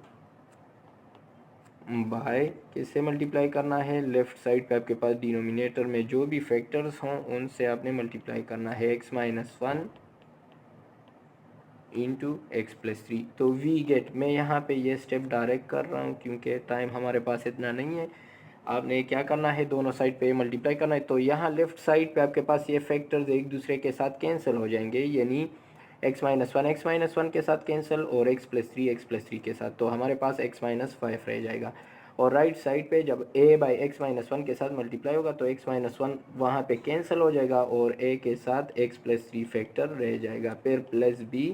बाय किससे मल्टीप्लाई करना है, लेफ़्ट साइड पे आपके पास डिनोमिनेटर में जो भी फैक्टर्स हों उनसे आपने मल्टीप्लाई करना है, x-1 इंटू x+3। तो वी गेट, मैं यहाँ पे ये स्टेप डायरेक्ट कर रहा हूँ क्योंकि टाइम हमारे पास इतना नहीं है। आपने क्या करना है, दोनों साइड पे मल्टीप्लाई करना है। तो यहाँ लेफ़्ट साइड पे आपके पास ये फैक्टर्स एक दूसरे के साथ कैंसिल हो जाएंगे, यानी x-1 के साथ कैंसिल और x+3 के साथ, तो हमारे पास x-5 रह जाएगा। और राइट साइड पे जब a/x-1 के साथ मल्टीप्लाई होगा तो x-1 वहाँ पे कैंसिल हो जाएगा और a के साथ x+3 फैक्टर रह जाएगा, फिर प्लस b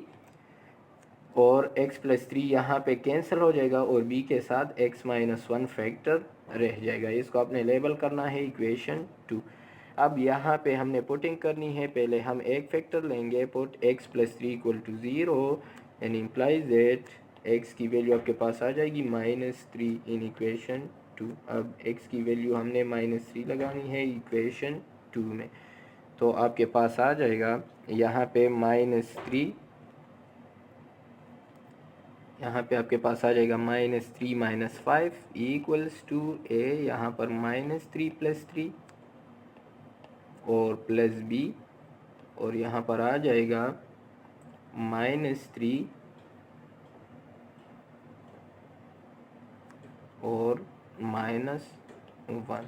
और x+3 यहाँ पे कैंसिल हो जाएगा और b के साथ x-1 फैक्टर रह जाएगा। इसको आपने लेबल करना है इक्वेशन 2। अब यहाँ पे हमने पुटिंग करनी है। पहले हम एक फैक्टर लेंगे, put x+3 = 0 and implies that x की वैल्यू आपके पास आ जाएगी -3 इन इक्वेशन 2। अब x की वैल्यू हमने -3 लगानी है इक्वेशन 2 में, तो आपके पास आ जाएगा यहाँ पे -3, यहाँ पे आपके पास आ जाएगा -3 - 5 = a, यहाँ पर -3 + 3 और प्लस b, और यहाँ पर आ जाएगा -3 और -1।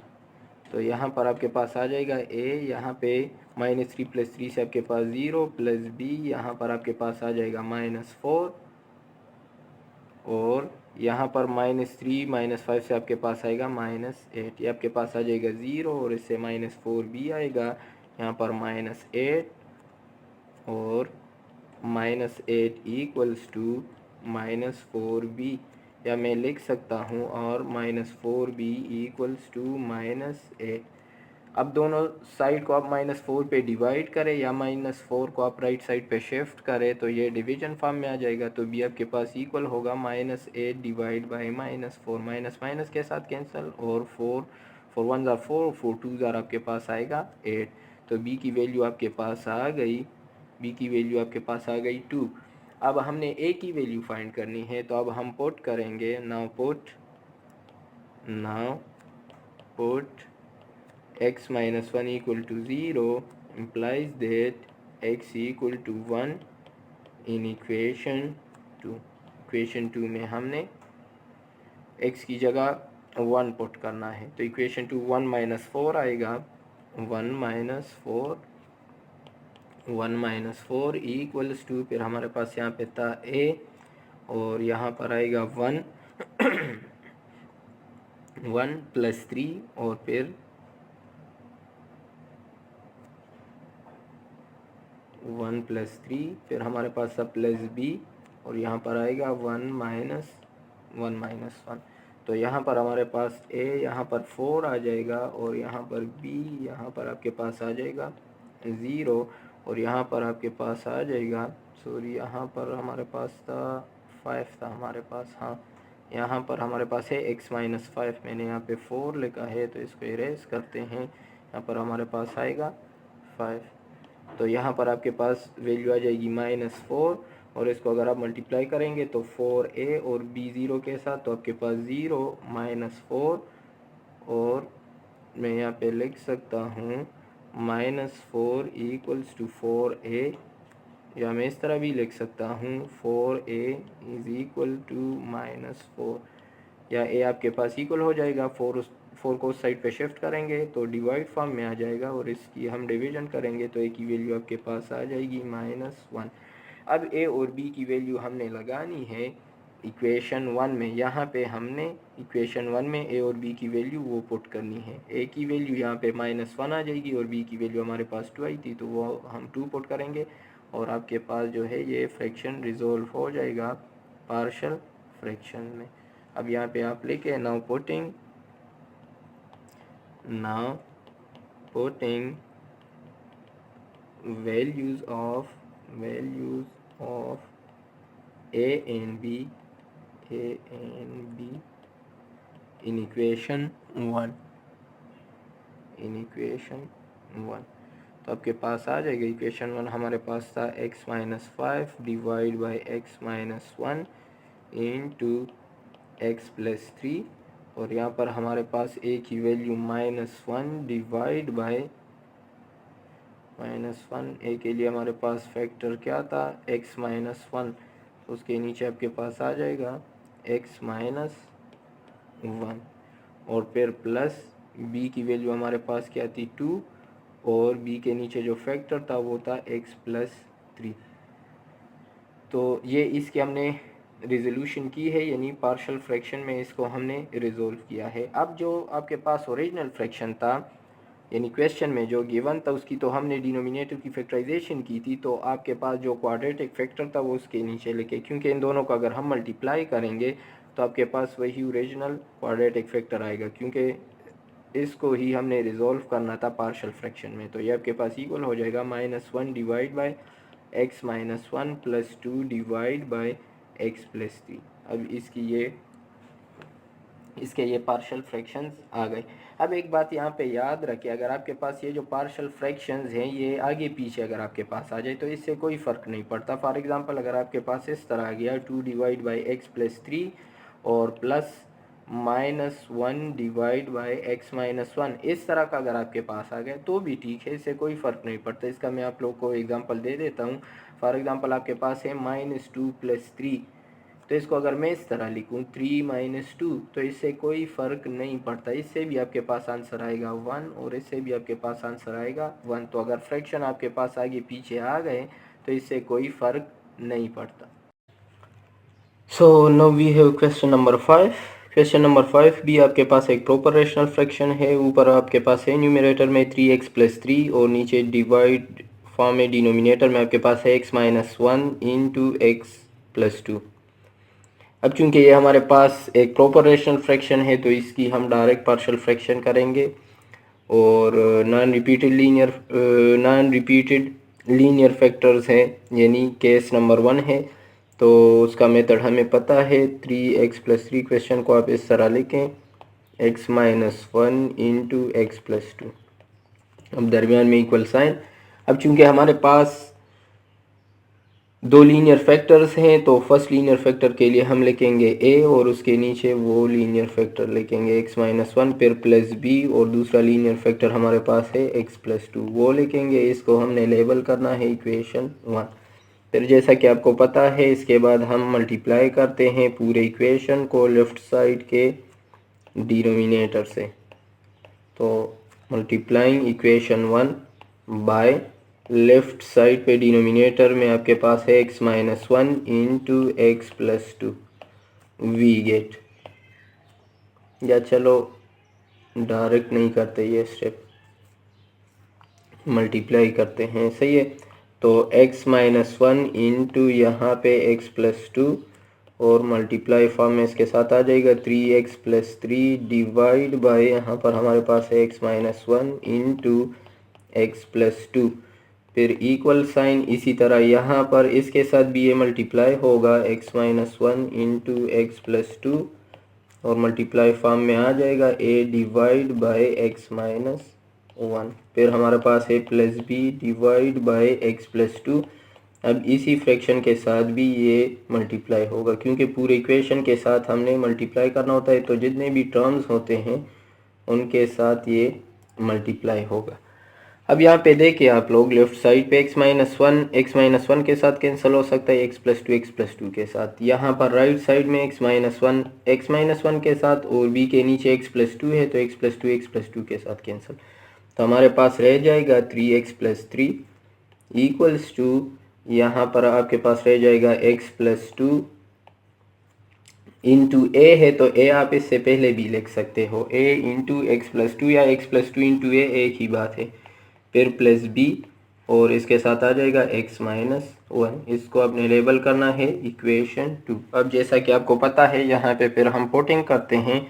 तो यहाँ पर आपके पास आ जाएगा a, यहाँ पे -3 + 3 से आपके पास 0 प्लस b, यहाँ पर आपके पास आ जाएगा -4 और यहाँ पर -3 - 5 से आपके पास आएगा -8। ये आपके पास आ जाएगा 0 और इससे -4b आएगा, यहाँ पर -8 और -8 = -4b, या मैं लिख सकता हूँ और -4b = -8। अब दोनों साइड को आप -4 पे डिवाइड करें या -4 को आप राइट साइड पे शिफ्ट करें तो ये डिवीजन फॉर्म में आ जाएगा। तो b आपके पास इक्वल होगा -8 डिवाइड बाई -4, माइनस माइनस के साथ कैंसिल और 4 1 ज़ा 4, 4 2 ज़ा आपके पास आएगा 8। तो b की वैल्यू आपके पास आ गई, b की वैल्यू आपके पास आ गई 2। अब हमने a की वैल्यू फाइंड करनी है, तो अब हम पुट करेंगे, now put x-1 = 0 implies that x = 1 in equation 2। Equation 2 में हमने x की जगह 1 पुट करना है, तो इक्वेशन 2 1 - 4 आएगा, 1 - 4 = फिर हमारे पास यहाँ पे था a और यहाँ पर आएगा 1 1 + 3 और फिर 1 + 3, फिर हमारे पास था प्लस b और यहाँ पर आएगा 1 - 1। तो यहाँ पर हमारे पास a, यहाँ पर 4 आ जाएगा और यहाँ पर b, यहाँ पर आपके पास आ जाएगा 0 और यहाँ पर आपके पास आ जाएगा, सॉरी यहाँ पर हमारे पास था 5 था हमारे पास, हाँ यहाँ पर हमारे पास है x-5, मैंने यहाँ पे 4 लिखा है तो इसको इरेज करते हैं, यहाँ पर हमारे पास आएगा 5। तो यहाँ पर आपके पास वैल्यू आ जाएगी -4 और इसको अगर आप मल्टीप्लाई करेंगे तो 4a और b 0 के साथ, तो आपके पास 0 -4 और मैं यहाँ पे लिख सकता हूँ -4 = 4a, या मैं इस तरह भी लिख सकता हूँ 4a = -4, या a आपके पास इक्वल हो जाएगा 4 को उस साइड पे शिफ्ट करेंगे तो डिवाइड फॉर्म में आ जाएगा और इसकी हम डिवीजन करेंगे तो a की वैल्यू आपके पास आ जाएगी -1। अब a और b की वैल्यू हमने लगानी है इक्वेशन 1 में। यहाँ पे हमने इक्वेशन 1 में a और b की वैल्यू वो पुट करनी है। a की वैल्यू यहाँ पे -1 आ जाएगी और b की वैल्यू हमारे पास 2 आई थी तो वो हम 2 पुट करेंगे और आपके पास जो है ये फ्रैक्शन रिजोल्व हो जाएगा पार्शियल फ्रैक्शन में। अब यहाँ पे आप लिखे now putting values of a and b in equation 1 तो आपके पास आ जाएगा इक्वेशन 1 हमारे पास था x-5 divide by x-1 into x+3 और यहाँ पर हमारे पास a की वैल्यू -1 डिवाइड बाई -1, a के लिए हमारे पास फैक्टर क्या था x-1, उसके नीचे आपके पास आ जाएगा x-1 और फिर प्लस b की वैल्यू हमारे पास क्या थी 2 और b के नीचे जो फैक्टर था वो था x+3। तो ये इसके हमने रिजोल्यूशन की है, यानी पार्शियल फ्रैक्शन में इसको हमने रिजोल्व किया है। अब जो आपके पास ओरिजिनल फ्रैक्शन था यानी क्वेश्चन में जो गिवन था उसकी तो हमने डिनोमिनेटर की फैक्टराइजेशन की थी, तो आपके पास जो क्वाड्रेटिक फैक्टर था वो उसके नीचे लेके, क्योंकि इन दोनों को अगर हम मल्टीप्लाई करेंगे तो आपके पास वही ओरिजिनल क्वाड्रेटिक फैक्टर आएगा, क्योंकि इसको ही हमने रिजोल्व करना था पार्शियल फ्रैक्शन में। तो ये आपके पास इक्वल हो जाएगा -1 divide by x-1 + 2 divide by x+3। अब इसके ये पार्शियल फ्रैक्शंस आ गए। अब एक बात यहाँ पे याद रखें, अगर आपके पास ये जो पार्शियल फ्रैक्शंस हैं ये आगे पीछे अगर आपके पास आ जाए तो इससे कोई फ़र्क नहीं पड़ता। फॉर एग्जांपल अगर आपके पास इस तरह आ गया 2 डिवाइड बाई x+3 और प्लस -1 डिवाइड बाई x-1, इस तरह का अगर आपके पास आ गया तो भी ठीक है, इससे कोई फ़र्क नहीं पड़ता। इसका मैं आप लोग को एग्जांपल दे देता हूँ। फॉर एग्जांपल आपके पास है -2 + 3, तो इसको अगर मैं इस तरह लिखूँ 3 - 2, तो इससे कोई फ़र्क नहीं पड़ता। इससे भी आपके पास आंसर आएगा 1 और इससे भी आपके पास आंसर आएगा 1। तो अगर फ्रैक्शन आपके पास आगे पीछे आ गए तो इससे कोई फ़र्क नहीं पड़ता। So now we have question number 5। Question number 5 भी आपके पास एक प्रॉपर रेशनल फ्रैक्शन है। ऊपर आपके पास है न्यूमरेटर में 3x + 3 और नीचे डिवाइड फॉर्म में डिनोमिनेटर में आपके पास है x-1 × x+2। अब चूंकि ये हमारे पास एक प्रॉपर रेशनल फ्रैक्शन है तो इसकी हम डायरेक्ट पार्शियल फ्रैक्शन करेंगे और नॉन रिपीटेड लीनियर फैक्टर्स हैं, यानी केस नंबर 1 है। तो उसका मेथड हमें पता है। 3x+3 क्वेश्चन को आप इस तरह लिखें x-1 × x+2, अब दरमियान में इक्वल साइन। अब चूंकि हमारे पास दो लीनियर फैक्टर्स हैं तो फर्स्ट लीनियर फैक्टर के लिए हम लिखेंगे a और उसके नीचे वो लीनियर फैक्टर लिखेंगे x-1, फिर प्लस b, और दूसरा लीनियर फैक्टर हमारे पास है x+2, वो लिखेंगे। इसको हमने लेबल करना है इक्वेशन 1। फिर जैसा कि आपको पता है इसके बाद हम मल्टीप्लाई करते हैं पूरे इक्वेशन को लेफ़्ट साइड के डिनोमिनेटर से। तो multiplying equation 1 by left side पे डिनोमिनेटर में आपके पास है x-1 × x+2 वी गेट, या चलो डायरेक्ट नहीं करते, ये स्टेप मल्टीप्लाई करते हैं, सही है। तो x-1 × यहाँ पे x+2 और मल्टीप्लाई फॉर्म में इसके साथ आ जाएगा 3x + 3 डिवाइड बाय यहाँ पर हमारे पास है x-1 × x+2, फिर इक्वल साइन। इसी तरह यहाँ पर इसके साथ भी ये मल्टीप्लाई होगा x-1 × x+2 और मल्टीप्लाई फॉर्म में आ जाएगा a डिवाइड बाय x-1, फिर हमारे पास है plus b divide by x+2। अब इसी फ्रैक्शन के साथ भी ये मल्टीप्लाई होगा, क्योंकि पूरे इक्वेशन के साथ हमने मल्टीप्लाई करना होता है, तो जितने भी टर्म्स होते हैं उनके साथ ये मल्टीप्लाई होगा। अब यहाँ पे देखिए आप लोग लेफ्ट साइड पे x-1 के साथ कैंसिल हो सकता है, x+2 के साथ। यहाँ पर राइट साइड में x-1 के साथ और b के नीचे x+2 है तो x+2 के साथ कैंसिल। तो हमारे पास रह जाएगा 3x + 3 इक्वल्स टू, यहाँ पर आपके पास रह जाएगा x+2 इंटू a है तो a आप इससे पहले भी लिख सकते हो, a इंटू x+2 या x+2 इंटू a एक ही बात है, फिर प्लस b और इसके साथ आ जाएगा x-1। इसको आपने लेबल करना है इक्वेशन 2। अब जैसा कि आपको पता है यहाँ पे फिर हम पुटिंग करते हैं,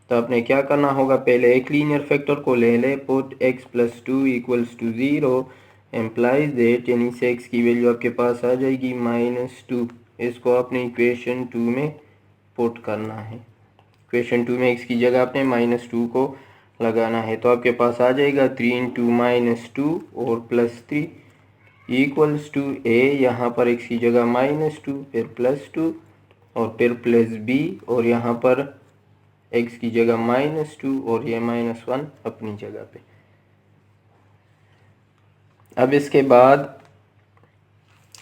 तो आपने क्या करना होगा, पहले एक लीनियर फैक्टर को ले ले, पुट x+2 = 0 एम्प्लाइज दैट, यानी से x की वैल्यू आपके पास आ जाएगी -2। इसको आपने इक्वेशन 2 में पुट करना है। इक्वेशन 2 में x की जगह आपने -2 को लगाना है, तो आपके पास आ जाएगा 3 × -2 और +3 इक्वल्स टू a, यहाँ पर x की जगह -2 फिर +2 और फिर प्लस b, और यहाँ पर x की जगह -2 और ये -1 अपनी जगह पे। अब इसके बाद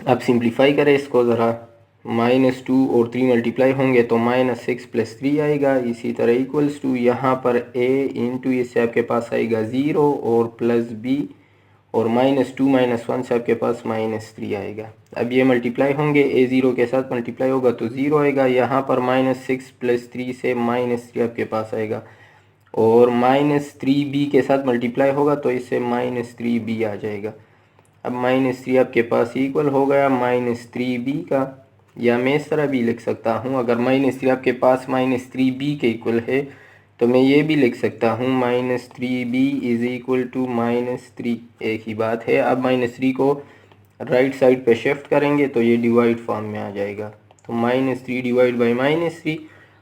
आप सिंप्लीफाई करें इसको ज़रा, -2 और 3 मल्टीप्लाई होंगे तो -6 + 3 आएगा। इसी तरह इक्वल्स टू यहाँ पर a इंटू इससे आपके पास आएगा 0 और प्लस b और -2 -1 से आपके पास -3 आएगा। अब ये मल्टीप्लाई होंगे, a 0 के साथ मल्टीप्लाई होगा तो 0 आएगा। यहाँ पर -6 + 3 से -3 आपके पास आएगा और -3b के साथ मल्टीप्लाई होगा तो इससे -3b आ जाएगा। अब -3 आपके पास इक्वल हो गया -3b का, या मैं इस तरह भी लिख सकता हूँ, अगर -3 आपके पास -3b के इक्वल है तो मैं ये भी लिख सकता हूँ -3b इज़ इक्वल टू -3, एक ही बात है। अब -3 को राइट साइड पे शिफ्ट करेंगे तो ये डिवाइड फॉर्म में आ जाएगा। तो -3 डिवाइड बाई -3,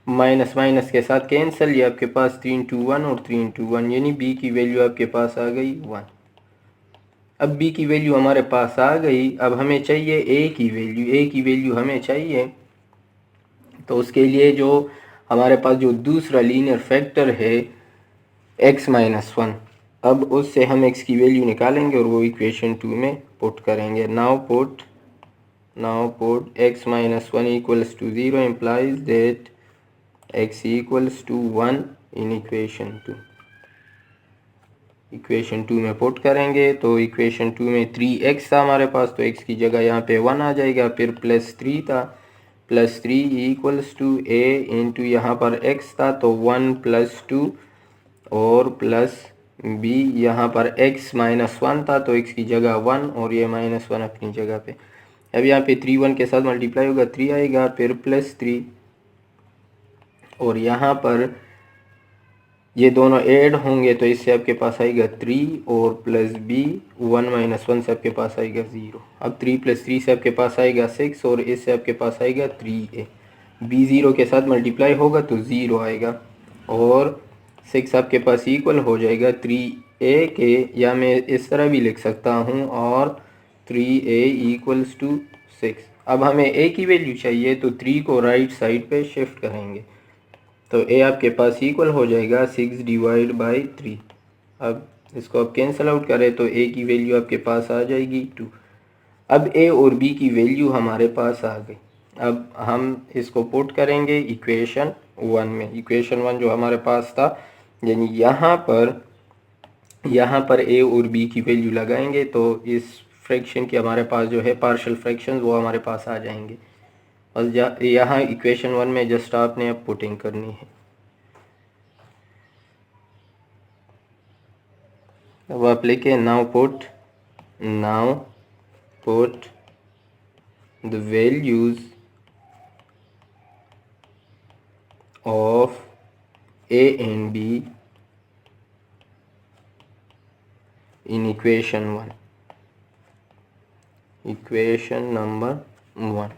माइनस माइनस के साथ कैंसिल, ये आपके पास 3 × 1 और 3 × 1, यानी b की वैल्यू आपके पास आ गई 1। अब b की वैल्यू हमारे पास आ गई। अब हमें चाहिए a की वैल्यू, a की वैल्यू हमें चाहिए, तो उसके लिए जो हमारे पास जो दूसरा लीनियर फैक्टर है x - 1, अब उससे हम x की वैल्यू निकालेंगे और वो इक्वेशन 2 में पुट करेंगे। Now put x - 1 equals to 0 implies that x equals to 1 in equation 2 में पुट करेंगे तो इक्वेशन 2 में 3x था हमारे पास, तो x की जगह यहाँ पे 1 आ जाएगा। फिर +3 था, +3 इक्वल्स टू a इंटू यहाँ पर x था तो 1 + 2 और प्लस b, यहाँ पर x - 1 था तो x की जगह 1 और ये -1 अपनी जगह पे। अब यहाँ पे 3 1 के साथ मल्टीप्लाई होगा 3 आएगा, फिर +3 और यहाँ पर ये दोनों ऐड होंगे तो इससे आपके पास आएगा 3 और प्लस b, 1 - 1 से आपके पास आएगा 0। अब 3 + 3 से आपके पास आएगा 6 और इससे आपके पास आएगा 3a। b 0 के साथ मल्टीप्लाई होगा तो 0 आएगा और 6 आपके पास इक्वल हो जाएगा 3a के, या मैं इस तरह भी लिख सकता हूँ और 3a इक्वल्स टू 6। अब हमें a की वैल्यू चाहिए तो 3 को राइट साइड पे शिफ्ट करेंगे तो a आपके पास इक्वल हो जाएगा 6 डिवाइड बाई 3। अब इसको आप कैंसिल आउट करें तो a की वैल्यू आपके पास आ जाएगी 2। अब a और b की वैल्यू हमारे पास आ गई। अब हम इसको पुट करेंगे इक्वेशन 1 में। इक्वेशन 1 जो हमारे पास था, यानी यहाँ पर a और b की वैल्यू लगाएंगे तो इस फ्रैक्शन की हमारे पास जो है पार्शियल फ्रैक्शन वो हमारे पास आ जाएंगे। और यहाँ इक्वेशन 1 में जस्ट आपने अब पुटिंग करनी है। अब आप लिखे now put the values of a and b in equation number 1।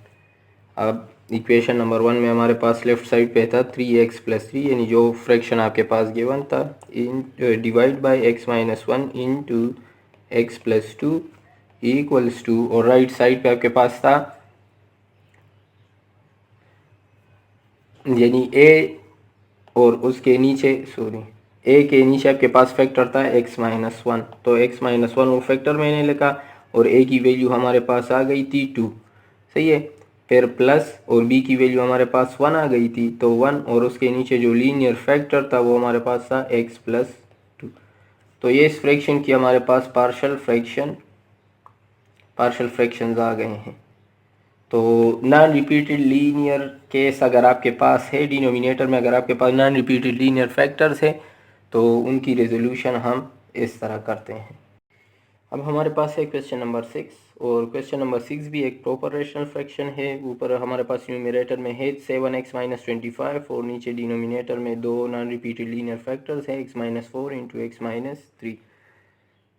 अब इक्वेशन नंबर 1 में हमारे पास लेफ्ट साइड पे था 3x + 3, यानी जो फ्रैक्शन आपके पास गिवन था, in divide by x - 1 into x + 2 equals to, और राइट साइड पे आपके पास था यानी a और उसके नीचे a के नीचे आपके पास फैक्टर था x - 1, तो x - 1 वो फैक्टर मैंने लिखा और a की वैल्यू हमारे पास आ गई थी 2, सही है। फिर प्लस और b की वैल्यू हमारे पास 1 आ गई थी तो 1 और उसके नीचे जो लीनियर फैक्टर था वो हमारे पास था x + 2। तो ये इस फ्रैक्शन की हमारे पास पार्शियल फ्रैक्शंस आ गए हैं। तो नॉन रिपीटेड लीनियर केस अगर आपके पास है, डिनोमिनेटर में अगर आपके पास नॉन रिपीटेड लीनियर फैक्टर्स है तो उनकी रेजोल्यूशन हम इस तरह करते हैं। अब हमारे पास है क्वेश्चन नंबर 6, और क्वेश्चन नंबर 6 भी एक प्रॉपर रेशनल फ्रैक्शन है। ऊपर हमारे पास न्यूमरेटर में है 7x - 25 और नीचे डिनोमिनेटर में दो नॉन रिपीटेड लीनियर फैक्टर्स हैं x - 4 इंटू x - 3।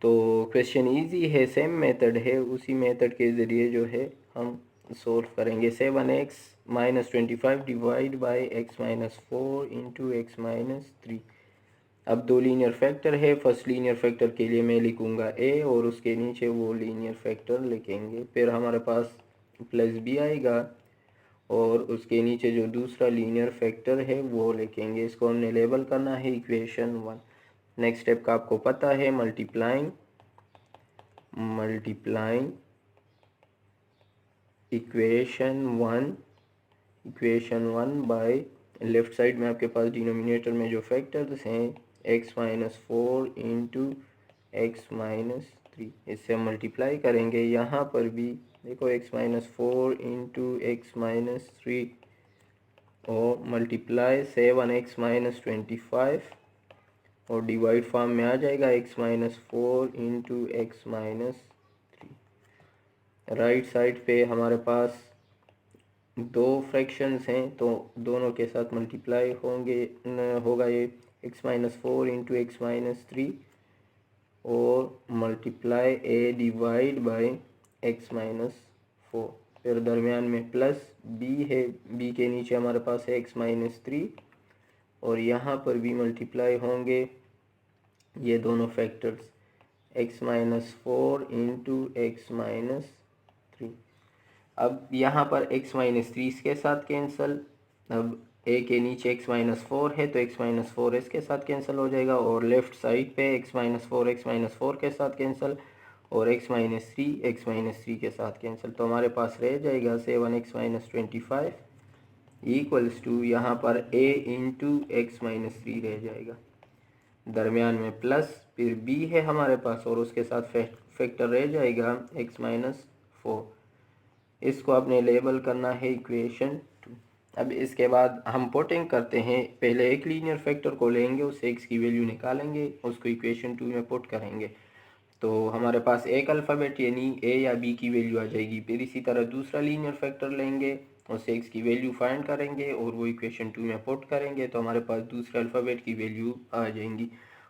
तो क्वेश्चन इजी है, सेम मेथड है, उसी मेथड के ज़रिए जो है हम सोल्व करेंगे। 7x - 25 divide by x - 4 into x - 3। अब दो लीनियर फैक्टर है, फर्स्ट लीनियर फैक्टर के लिए मैं लिखूंगा a और उसके नीचे वो लीनियर फैक्टर लिखेंगे। फिर हमारे पास प्लस b आएगा और उसके नीचे जो दूसरा लीनियर फैक्टर है वो लिखेंगे। इसको हमने लेबल करना है इक्वेशन 1। नेक्स्ट स्टेप का आपको पता है, multiplying equation one by left side में आपके पास डिनोमिनेटर में जो फैक्टर्स हैं x-4 इंटू x-3, इससे हम मल्टीप्लाई करेंगे। यहाँ पर भी देखो x-4 इंटू x-3 और मल्टीप्लाई 7x-25 और डिवाइड फॉर्म में आ जाएगा x-4 into x-3। Right side पे हमारे पास दो फ्रैक्शंस हैं तो दोनों के साथ मल्टीप्लाई होगा ये x-4 इंटू x-3 और multiply a divide by x-4। फिर दरमियान में प्लस b है, b के नीचे हमारे पास है x-3 और यहाँ पर भी मल्टीप्लाई होंगे ये दोनों फैक्टर्स x-4 इंटू x-3। अब यहाँ पर x-3 इसके साथ कैंसिल, अब a के नीचे x-4 है तो x-4 इसके साथ कैंसिल हो जाएगा और लेफ़्ट साइड पे x-4 के साथ कैंसिल और x-3 के साथ कैंसिल। तो हमारे पास रह जाएगा 7x-25 इक्वल्स टू यहाँ पर a इंटू x-3 रह जाएगा, दरमियान में प्लस, फिर b है हमारे पास और उसके साथ फैक्टर रह जाएगा x-4। इसको आपने लेबल करना है इक्वेशन 2। अब इसके बाद हम पुटिंग करते हैं, पहले एक लीनियर फैक्टर को लेंगे, उससे x की वैल्यू निकालेंगे, उसको इक्वेशन 2 में पुट करेंगे तो हमारे पास एक अल्फ़ाबेट यानी a या b की वैल्यू आ जाएगी। फिर इसी तरह दूसरा लीनियर फैक्टर लेंगे, उससे x की वैल्यू फाइंड करेंगे और वो इक्वेशन 2 में पुट करेंगे तो हमारे पास दूसरे अल्फ़ाबेट की वैल्यू आ जाएंगी।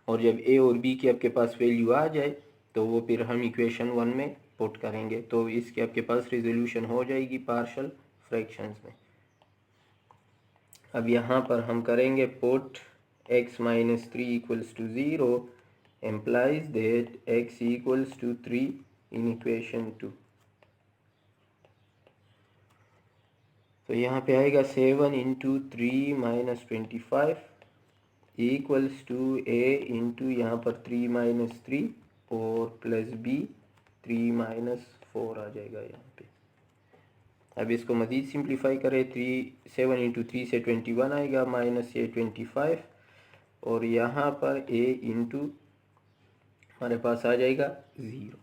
और जब a और b की आपके पास वैल्यू आ जाए तो वो फिर हम इक्वेशन 1 में पुट करेंगे तो इसके आपके पास रिजोल्यूशन हो जाएगी पार्शियल फ्रैक्शंस में। अब यहाँ पर हम करेंगे put x-3 equals to 0 implies that x equals to 3 in equation 2। तो यहाँ पे आएगा 7 into 3 minus 25 equals to a into यहाँ पर 3 माइनस 3 और प्लस b 3 माइनस 4 आ जाएगा यहाँ पे। अब इसको मज़ीद सिंप्लीफाई करें, 7 इंटू 3 से 21 आएगा माइनस ये 25 और यहाँ पर a इंटू हमारे पास आ जाएगा 0।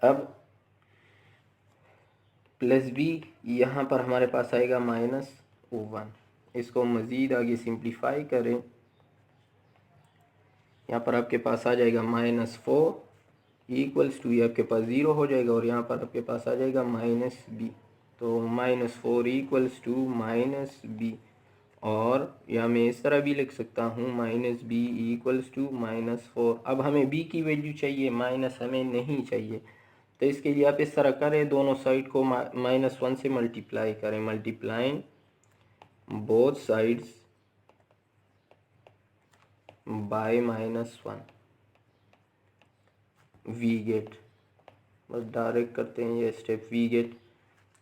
अब प्लस b यहाँ पर हमारे पास आएगा माइनस 1। इसको मज़ीद आगे सिंप्लीफाई करें, यहाँ पर आपके पास आ जाएगा -4 इक्वल्स टू, ये आपके पास 0 हो जाएगा और यहाँ पर आपके पास आ जाएगा -b। तो -4 इक्वल्स टू -b और या मैं इस तरह भी लिख सकता हूँ -b इक्वल्स टू -4। अब हमें b की वैल्यू चाहिए, माइनस हमें नहीं चाहिए, तो इसके लिए आप इस तरह करें, दोनों साइड को -1 से मल्टीप्लाई करें, multiplying both sides by -1 we get, बस डायरेक्ट करते हैं ये स्टेप वी गेट।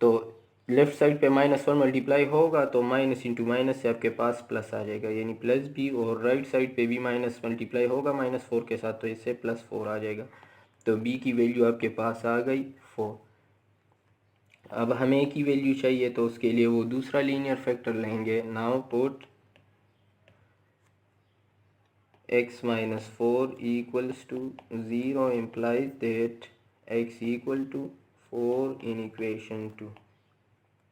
तो लेफ़्ट साइड पे -1 मल्टीप्लाई होगा तो माइनस इंटू माइनस से आपके पास प्लस आ जाएगा यानी प्लस b, और राइट साइड पे भी माइनस मल्टीप्लाई होगा -4 के साथ तो इससे +4 आ जाएगा। तो b की वैल्यू आपके पास आ गई 4। अब हमें a की वैल्यू चाहिए तो उसके लिए वो दूसरा लीनियर फैक्टर लेंगे। Now put x-4 equals to 0 implies that x equal to 4 in equation 2।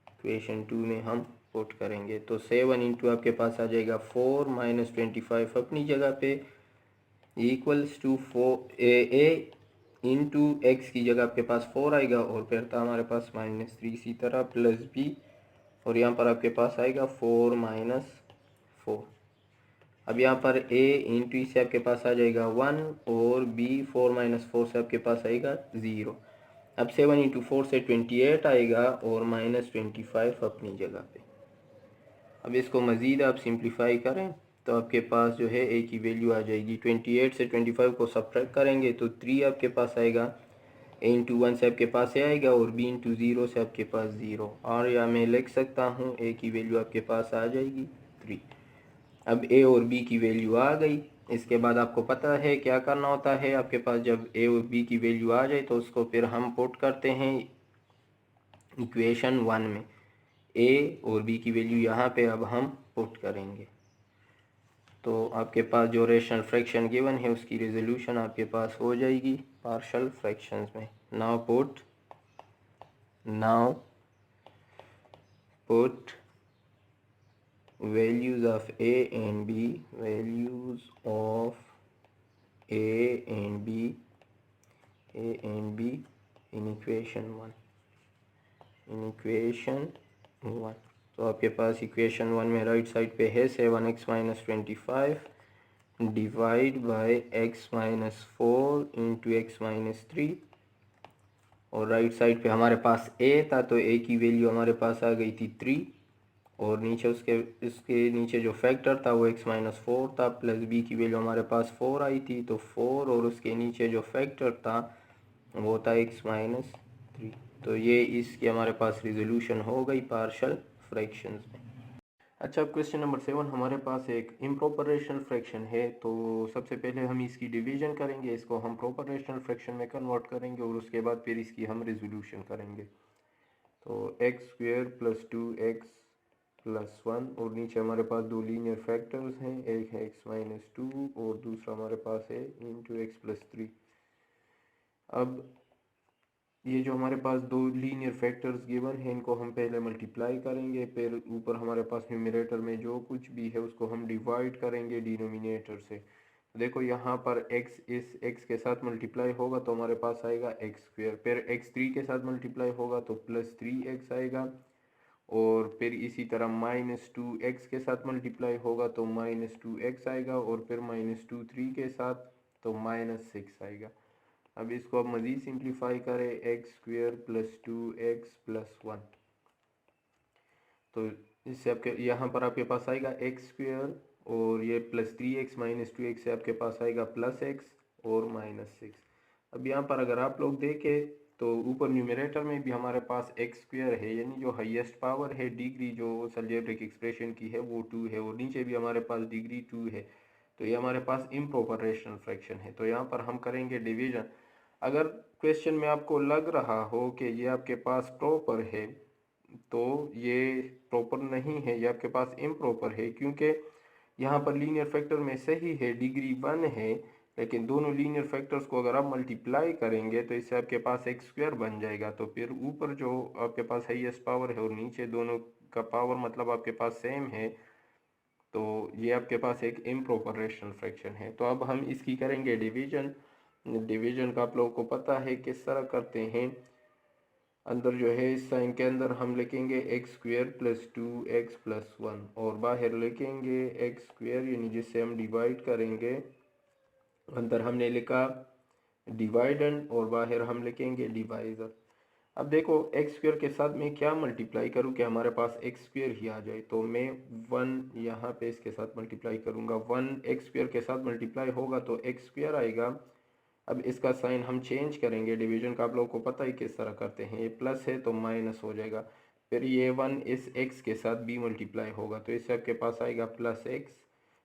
Equation 2 में हम पुट करेंगे तो 7 इंटू आपके पास आ जाएगा 4 माइनस 25 अपनी जगह पे equals to 4 a into x की जगह आपके पास 4 आएगा और फिर था हमारे पास -3, इसी तरह प्लस b और यहाँ पर आपके पास आएगा 4 माइनस 4। अब यहाँ पर a इंटू से आपके पास आ जाएगा 1 और b 4 माइनस 4 से आपके पास आएगा 0। अब 7 इंटू 4 से 28 आएगा और -25 अपनी जगह पे। अब इसको मज़ीद आप सिंप्लीफाई करें तो आपके पास जो है a की वैल्यू आ जाएगी, 28 से 25 को सब्ट्रैक्ट करेंगे तो 3 आपके पास आएगा, a इंटू 1 से आपके पास आएगा और b इंटू 0 से आपके पास 0, और या मैं लिख सकता हूँ a की वैल्यू आपके पास आ जाएगी 3। अब a और b की वैल्यू आ गई, इसके बाद आपको पता है क्या करना होता है, आपके पास जब a और b की वैल्यू आ जाए तो उसको फिर हम पुट करते हैं इक्वेशन 1 में ए और बी की वैल्यू यहाँ पे अब हम पुट करेंगे। तो आपके पास जो रेशनल फ्रैक्शन गिवन है उसकी रेजोल्यूशन आपके पास हो जाएगी पार्शियल फ्रैक्शंस में। Now put values of a and b values of a and b in equation 1 तो आपके पास इक्वेशन 1 में राइट साइड पे है 7x minus 25 divide by x minus 4 into x minus 3 और राइट साइड पे हमारे पास a था तो a की वैल्यू हमारे पास आ गई थी 3 और नीचे इसके नीचे जो फैक्टर था वो x माइनस 4 था प्लस b की वैल्यू हमारे पास 4 आई थी तो 4 और उसके नीचे जो फैक्टर था वो था x माइनस 3। तो ये इसकी हमारे पास रिजोल्यूशन हो गई पार्शियल फ्रैक्शंस में। अच्छा, अब क्वेश्चन नंबर 7 हमारे पास एक इम्प्रॉपर रेशनल फ्रैक्शन है। तो सबसे पहले हम इसकी डिवीजन करेंगे, इसको हम प्रॉपर रेशनल फ्रैक्शन में कन्वर्ट करेंगे और उसके बाद फिर इसकी हम रिजोल्यूशन करेंगे। तो x square plus 2x plus 1 और नीचे हमारे पास दो लीनियर फैक्टर्स हैं, एक है x माइनस 2 और दूसरा हमारे पास है इंटू एक्स प्लस 3। अब ये जो हमारे पास दो लीनियर फैक्टर्स गिवन है इनको हम पहले मल्टीप्लाई करेंगे, फिर ऊपर हमारे पास न्यूमरेटर में जो कुछ भी है उसको हम डिवाइड करेंगे डिनोमिनेटर से। देखो यहाँ पर x इस x के साथ मल्टीप्लाई होगा तो हमारे पास आएगा एक्स स्क्वेयर, फिर x 3 के साथ मल्टीप्लाई होगा तो प्लस 3x आएगा और फिर इसी तरह माइनस 2x के साथ मल्टीप्लाई होगा तो माइनस 2x आएगा और फिर माइनस 3 के साथ तो माइनस 6 आएगा। अब इसको अब मज़ीद सिंप्लीफाई करें, x square plus 2x plus 1 तो इससे आपके यहाँ पर आपके पास आएगा एक्स स्क्वेयर और ये प्लस 3x माइनस 2x से आपके पास आएगा प्लस x और माइनस 6। अब यहाँ पर अगर आप लोग देखें तो ऊपर न्यूमरेटर में भी हमारे पास एक्स स्क्वेयर है, यानी जो हाईएस्ट पावर है डिग्री जो अलजेब्रिक एक्सप्रेशन की है वो 2 है और नीचे भी हमारे पास डिग्री 2 है। तो ये हमारे पास इम्प्रॉपर रेशनल फ्रैक्शन है। तो यहाँ पर हम करेंगे डिवीजन। अगर क्वेश्चन में आपको लग रहा हो कि ये आपके पास प्रॉपर है तो ये प्रॉपर नहीं है, ये आपके पास इम्प्रॉपर है, क्योंकि यहाँ पर लीनियर फैक्टर में सही है डिग्री 1 है, लेकिन दोनों लीनियर फैक्टर्स को अगर आप मल्टीप्लाई करेंगे तो इससे आपके पास एक्स स्क्वायर बन जाएगा। तो फिर ऊपर जो आपके पास हाईएस्ट पावर है और नीचे दोनों का पावर मतलब आपके पास सेम है, तो ये आपके पास एक इम्प्रॉपर रेशनल फ्रैक्शन है। तो अब हम इसकी करेंगे डिवीजन। डिवीजन का आप लोगों को पता है किस तरह करते हैं। अंदर जो है इस साइन के अंदर हम लिखेंगे x square plus 2x plus 1 और बाहर लिखेंगे एक्स स्क्वेयर, यानी जिससे हम डिवाइड करेंगे। अंदर हमने लिखा डिवाइडेंड और बाहर हम लिखेंगे डिवाइज़र। अब देखो एक्स स्क्वेयर के साथ मैं क्या मल्टीप्लाई करूँ कि हमारे पास एक्स स्क्वेयर ही आ जाए, तो मैं 1 यहाँ पे इसके साथ मल्टीप्लाई करूँगा। 1 एक्स स्क्वेयर के साथ मल्टीप्लाई होगा तो एक्स स्क्वेयर आएगा। अब इसका साइन हम चेंज करेंगे, डिवीजन का आप लोगों को पता ही किस तरह करते हैं, ये प्लस है तो माइनस हो जाएगा। फिर ये 1 इस x के साथ भी मल्टीप्लाई होगा तो इससे आपके पास आएगा प्लस x,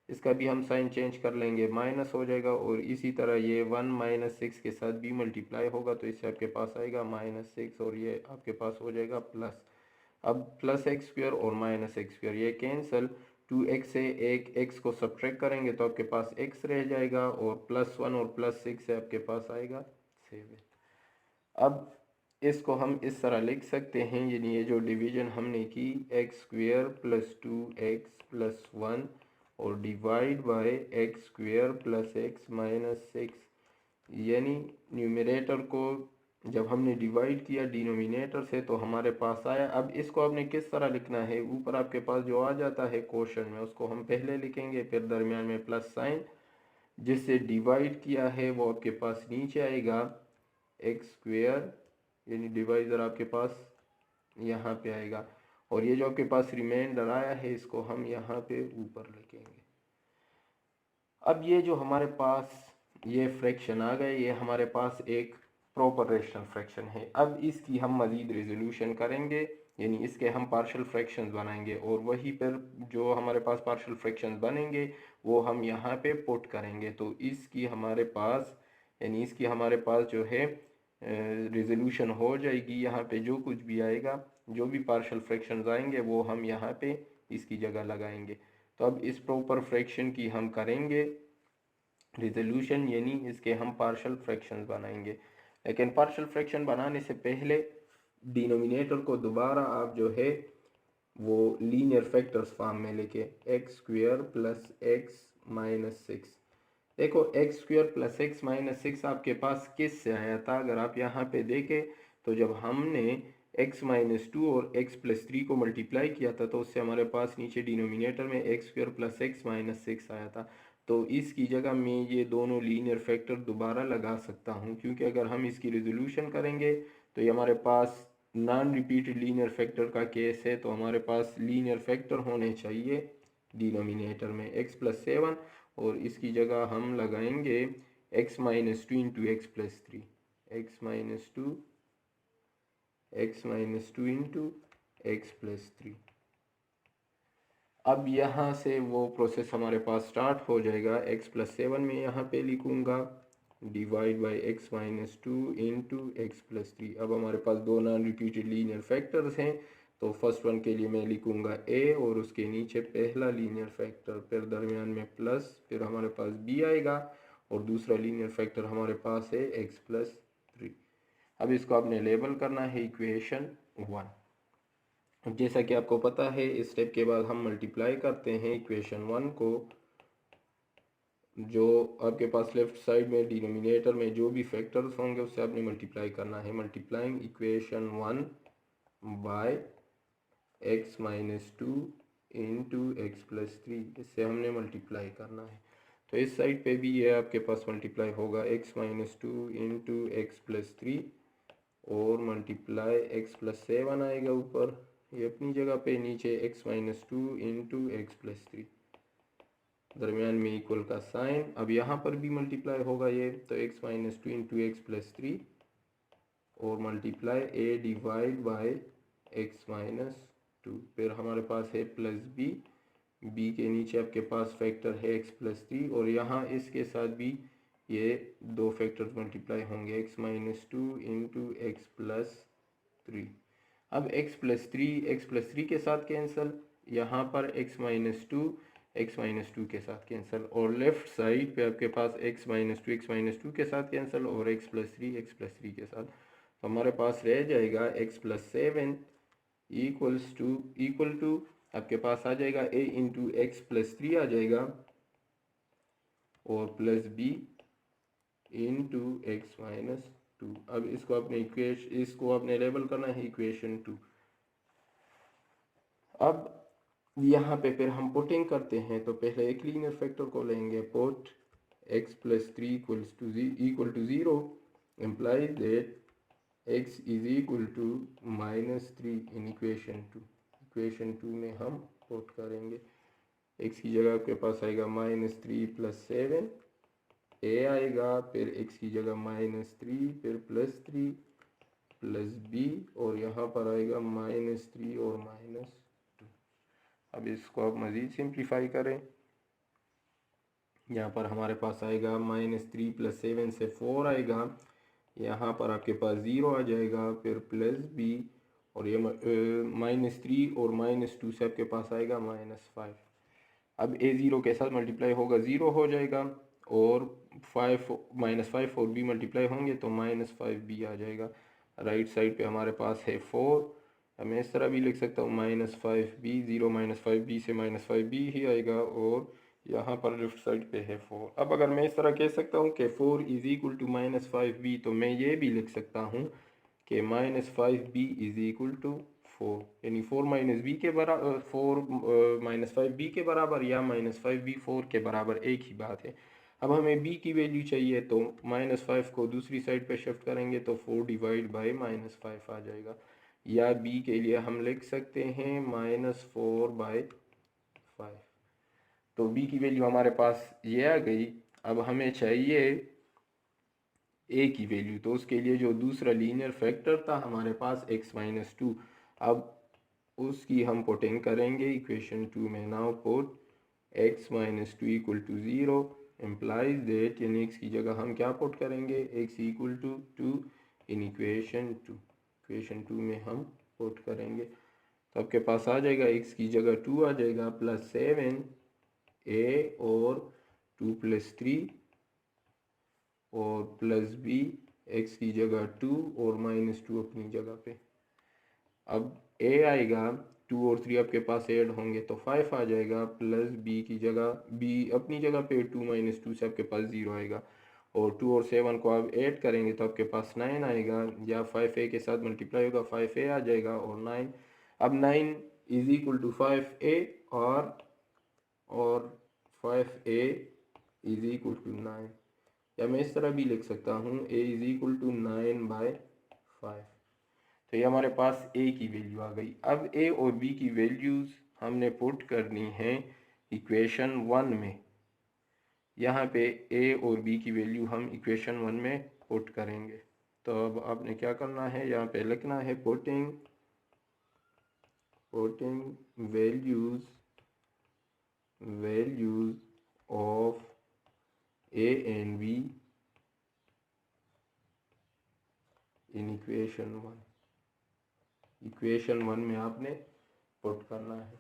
इसका भी हम साइन चेंज कर लेंगे, माइनस हो जाएगा। और इसी तरह ये 1 माइनस 6 के साथ भी मल्टीप्लाई होगा तो इससे आपके पास आएगा माइनस 6 और ये आपके पास हो जाएगा प्लस। अब प्लस एक्स स्क्वेयर और माइनस एक्स स्क्वेयर ये कैंसिल, 2x से एक x को सब्ट्रैक्ट करेंगे तो आपके पास x रह जाएगा और प्लस 1 और प्लस 6 से आपके पास आएगा 7। अब इसको हम इस तरह लिख सकते हैं, यानी ये जो डिवीजन हमने की x square plus 2x plus 1 और divide by x square plus x minus 6, यानी न्यूमरेटर को जब हमने डिवाइड किया डिनोमिनेटर से तो हमारे पास आया। अब इसको आपने किस तरह लिखना है, ऊपर आपके पास जो आ जाता है क्वेश्चन में उसको हम पहले लिखेंगे, फिर दरमियान में प्लस साइन, जिससे डिवाइड किया है वो आपके पास नीचे आएगा एक्स स्क्वेयर, यानी डिवाइज़र आपके पास यहाँ पे आएगा और ये जो आपके पास रिमाइंडर आया है इसको हम यहाँ पे ऊपर लिखेंगे। अब ये जो हमारे पास ये फ्रैक्शन आ गए, ये हमारे पास एक प्रॉपर रेशनल फ्रैक्शन है। अब इसकी हम मज़ीद रेजोल्यूशन करेंगे, यानी इसके हम पार्शियल फ्रैक्शंस बनाएंगे और वही पर जो हमारे पास पार्शियल फ्रैक्शंस बनेंगे वो हम यहाँ पे पुट करेंगे। तो इसकी हमारे पास यानी इसकी हमारे पास जो है रिजोल्यूशन हो जाएगी। यहाँ पे जो कुछ भी आएगा, जो भी पार्शियल फ्रैक्शंस आएंगे वो हम यहाँ पे इसकी जगह लगाएंगे। तो अब इस प्रॉपर फ्रैक्शन की हम करेंगे रिजोल्यूशन, यानी इसके हम पार्शियल फ्रैक्शंस बनाएंगे। लेकिन पार्शियल फ्रैक्शन बनाने से पहले डिनोमिनेटर को दोबारा आप जो है वो लीनियर फैक्टर्स फॉर्म में लेके x square plus x minus six. देखो x square plus x minus six आपके पास किस से आया था? अगर आप यहाँ पे देखें तो जब हमने एक्स माइनस टू और एक्स प्लस थ्री को मल्टीप्लाई किया था तो उससे हमारे पास नीचे डिनोमिनेटर में x square plus x minus six आया था। तो इसकी जगह मैं ये दोनों लीनियर फैक्टर दोबारा लगा सकता हूँ, क्योंकि अगर हम इसकी रिजोल्यूशन करेंगे तो ये हमारे पास नॉन रिपीटेड लीनियर फैक्टर का केस है। तो हमारे पास लीनियर फैक्टर होने चाहिए डिनोमिनेटर में एक्स प्लस सेवन, और इसकी जगह हम लगाएंगे x minus two into x plus three, x minus two into x plus three. अब यहाँ से वो प्रोसेस हमारे पास स्टार्ट हो जाएगा। एक्स प्लस सेवन में यहाँ पे लिखूँगा divide by x minus two into x plus three. अब हमारे पास दो नॉन रिपीटेड लीनियर फैक्टर्स हैं, तो फर्स्ट वन के लिए मैं लिखूँगा ए और उसके नीचे पहला लीनियर फैक्टर, फिर दरमियान में प्लस, फिर हमारे पास बी आएगा और दूसरा लीनियर फैक्टर हमारे पास है एक्स प्लस थ्री। अब इसको आपने लेबल करना है इक्वेशन वन। जैसा कि आपको पता है इस स्टेप के बाद हम मल्टीप्लाई करते हैं इक्वेशन वन को, जो आपके पास लेफ्ट साइड में डिनोमिनेटर में जो भी फैक्टर्स होंगे उससे आपने मल्टीप्लाई करना है। Multiplying equation one by x minus two into x plus three, इससे हमने मल्टीप्लाई करना है। तो इस साइड पे भी ये आपके पास मल्टीप्लाई होगा x minus two into x plus three और मल्टीप्लाई एक्स प्लस सेवन आएगा ऊपर, ये अपनी जगह पे, नीचे x minus two into x plus three, दरमियान में इक्वल का साइन। अब यहाँ पर भी मल्टीप्लाई होगा ये, तो x minus two into x plus three और multiply a divide by x minus two, फिर हमारे पास है प्लस बी, बी के नीचे आपके पास फैक्टर है एक्स प्लस थ्री और यहाँ इसके साथ भी ये दो फैक्टर्स मल्टीप्लाई होंगे x minus two into x plus three. अब x प्लस थ्री के साथ कैंसिल, यहाँ पर x माइनस टू के साथ कैंसिल, और लेफ्ट साइड पे आपके पास x माइनस टू के साथ कैंसिल और x प्लस थ्री के साथ। तो हमारे पास रह जाएगा x plus seven equal to आपके पास आ जाएगा a into x plus three आ जाएगा और plus b into x minus two. अब इसको आपने लेबल करना है इक्वेशन टू। अब यहाँ पे फिर हम पुटिंग करते हैं, तो पहले एक लीनियर फैक्टर को लेंगे, put x plus three equal to zero implies that x is equal to minus three in equation two में हम पुट करेंगे। x की जगह आपके पास आएगा minus three plus seven, a आएगा, फिर x की जगह माइनस थ्री, फिर प्लस थ्री प्लस b और यहाँ पर आएगा माइनस थ्री और माइनस। अब इसको आप मज़ीद सिंप्लीफाई करें, यहाँ पर हमारे पास आएगा माइनस थ्री प्लस सेवन से फोर आएगा, यहाँ पर आपके पास ज़ीरो आ जाएगा, फिर प्लस बी और ये माइनस थ्री और माइनस टू से आपके पास आएगा माइनस फाइव। अब ए ज़ीरो के साथ मल्टीप्लाई होगा ज़ीरो हो जाएगा और माइनस फाइव और बी मल्टीप्लाई होंगे तो माइनस फाइव बी आ जाएगा। राइट साइड पे हमारे पास है फोर, मैं इस तरह भी लिख सकता हूँ minus five b, zero minus five b से माइनस फाइव बी ही आएगा और यहाँ पर लेफ्ट साइड पे है फोर। अब अगर मैं इस तरह कह सकता हूँ कि four is equal to minus five b, तो मैं ये भी लिख सकता हूँ कि minus five b is equal to four, यानी फोर माइनस बी के बराबर, फोर माइनस फाइव बी के बराबर या माइनस फाइव बी फोर के बराबर एक ही बात है। अब हमें b की वैल्यू चाहिए, तो माइनस फाइव को दूसरी साइड पे शिफ्ट करेंगे तो four divide by minus five आ जाएगा, या b के लिए हम लिख सकते हैं माइनस फोर बाई फाइव। तो b की वैल्यू हमारे पास ये आ गई। अब हमें चाहिए a की वैल्यू, तो उसके लिए जो दूसरा लीनियर फैक्टर था हमारे पास x माइनस टू, अब उसकी हम पुटिंग करेंगे इक्वेशन टू में। Now put x minus two equal to zero implies that, यानी x की जगह हम क्या पुट करेंगे, x equal to two in equation two में हम पुट करेंगे तो आपके पास आ जाएगा x की जगह 2 आ जाएगा प्लस 7 a और 2 + 3 और प्लस b x की जगह 2 और -2 अपनी जगह पे। अब a आएगा 2 और 3 आपके पास ऐड होंगे तो 5 आ जाएगा प्लस b की जगह b अपनी जगह पे 2 - 2 से आपके पास 0 आएगा और 2 और 7 को आप ऐड करेंगे तो आपके पास 9 आएगा या 5a के साथ मल्टीप्लाई होगा 5a आ जाएगा और 9। अब 9 = 5a और 5a = 9 या मैं इस तरह भी लिख सकता हूँ a = 9/5। तो ये हमारे पास a की वैल्यू आ गई। अब a और b की वैल्यूज़ हमने पुट करनी है इक्वेशन 1 में। यहाँ पे a और b की वैल्यू हम इक्वेशन 1 में पुट करेंगे। तो अब आपने क्या करना है, यहाँ पे लिखना है putting values of a and b in equation 1 में आपने पुट करना है।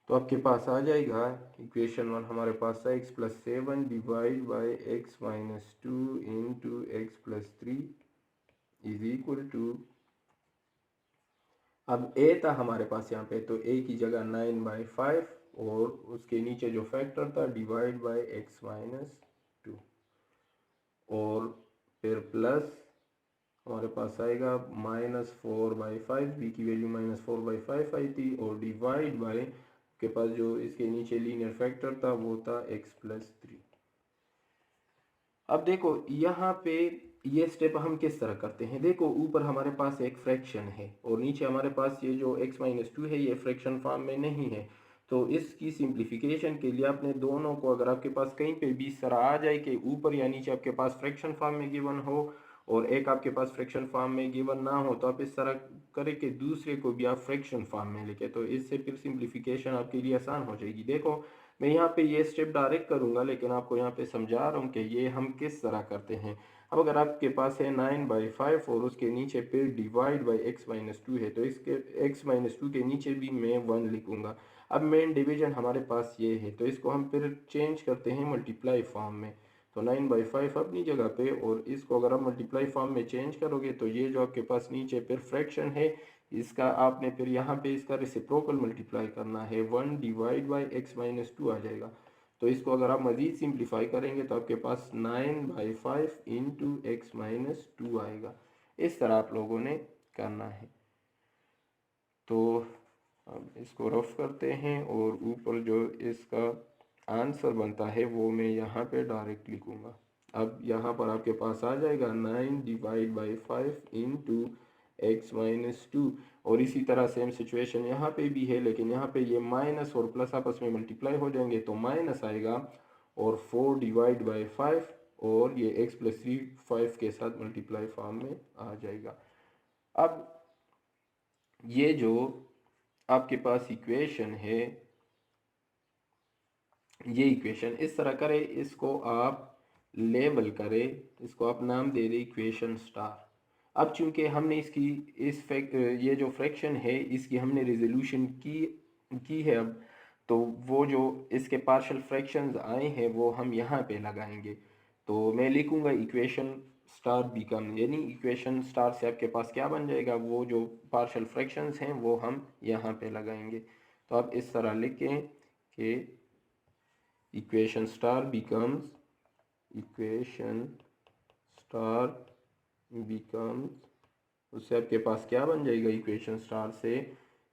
तो आपके पास आ जाएगा इक्वेशन 1 हमारे पास है x + 7 divide by x - 2 into x + 3 = अब a था हमारे पास यहाँ पे तो a की जगह 9/5 और उसके नीचे जो फैक्टर था डिवाइड बाई x - 2 और फिर प्लस हमारे पास आएगा -4/5 b की वैल्यू -4/5 आई थी और डिवाइड बाय के पास जो इसके नीचे लीनियर फैक्टर था वो था x + 3। अब देखो यहाँ पे ये स्टेप हम किस तरह करते हैं। देखो ऊपर हमारे पास एक फ्रैक्शन है और नीचे हमारे पास ये जो x - 2 है ये फ्रैक्शन फॉर्म में नहीं है। तो इसकी सिंप्लीफिकेशन के लिए आपने दोनों को, अगर आपके पास कहीं पे भी इस तरह आ जाए कि ऊपर या नीचे आपके पास फ्रैक्शन फॉर्म में गिवन हो और एक आपके पास फ्रैक्शन फॉर्म में गिवन ना हो, तो आप इस तरह करें कि दूसरे को भी आप फ्रैक्शन फॉर्म में लिखे, तो इससे फिर सिंप्लीफिकेशन आपके लिए आसान हो जाएगी। देखो मैं यहाँ पे ये स्टेप डायरेक्ट करूँगा लेकिन आपको यहाँ पे समझा रहा हूँ कि ये हम किस तरह करते हैं। अब अगर आपके पास है 9/5 और उसके नीचे फिर डिवाइड बाई x - 2 है तो इसके x - 2 के नीचे भी मैं 1 लिखूँगा। अब मेन डिवीजन हमारे पास ये है तो इसको हम फिर चेंज करते हैं मल्टीप्लाई फॉर्म में। तो 9/5 अपनी जगह पे और इसको अगर आप मल्टीप्लाई फॉर्म में चेंज करोगे तो ये जो आपके पास नीचे फिर फ्रैक्शन है इसका आपने फिर यहाँ पे इसका रेसिप्रोकल मल्टीप्लाई करना है 1 डिवाइड बाई x - 2 आ जाएगा। तो इसको अगर आप मज़ीद सिंप्लीफाई करेंगे तो आपके पास 9/5 इंटू x - 2 आएगा। इस तरह आप लोगों ने करना है। तो अब इसको रफ करते हैं और ऊपर जो इसका आंसर बनता है वो मैं यहाँ पे डायरेक्ट लिखूँगा। अब यहाँ पर आपके पास आ जाएगा 9 डिवाइड बाई 5 इंटू x - 2 और इसी तरह सेम सिचुएशन यहाँ पे भी है लेकिन यहाँ पे ये माइनस और प्लस आपस में मल्टीप्लाई हो जाएंगे तो माइनस आएगा और 4 डिवाइड बाई 5 और ये x + 3 5 के साथ मल्टीप्लाई फॉर्म में आ जाएगा। अब ये जो आपके पास इक्वेशन है ये इक्वेशन इस तरह करें, इसको आप लेबल करें, इसको आप नाम दे दें इक्वेशन स्टार। अब चूंकि हमने इसकी ये जो फ्रैक्शन है इसकी हमने रेजोल्यूशन की है अब तो वो जो इसके पार्शियल फ्रैक्शंस आए हैं वो हम यहाँ पे लगाएंगे। तो मैं लिखूँगा इक्वेशन स्टार बिकम, यानी इक्वेशन स्टार से आपके पास क्या बन जाएगा, वो जो पार्शियल फ्रैक्शंस हैं वो हम यहाँ पे लगाएंगे। तो आप इस तरह लिखें कि इक्वेशन स्टार बिकम्स उससे आपके पास क्या बन जाएगा इक्वेशन स्टार से,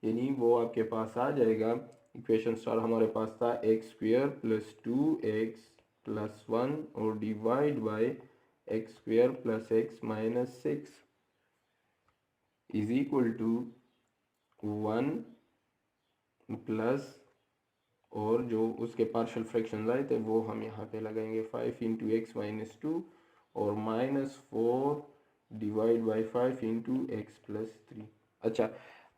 यानी वो आपके पास आ जाएगा इक्वेशन स्टार हमारे पास था x² + 2x + 1 और divide by x² + x - 6 = 1 plus और जो उसके पार्शियल फ्रैक्शन आए थे वो हम यहाँ पे लगाएंगे 5 इंटू x - 2 और -4 डिवाइड बाई 5 इंटू x + 3। अच्छा,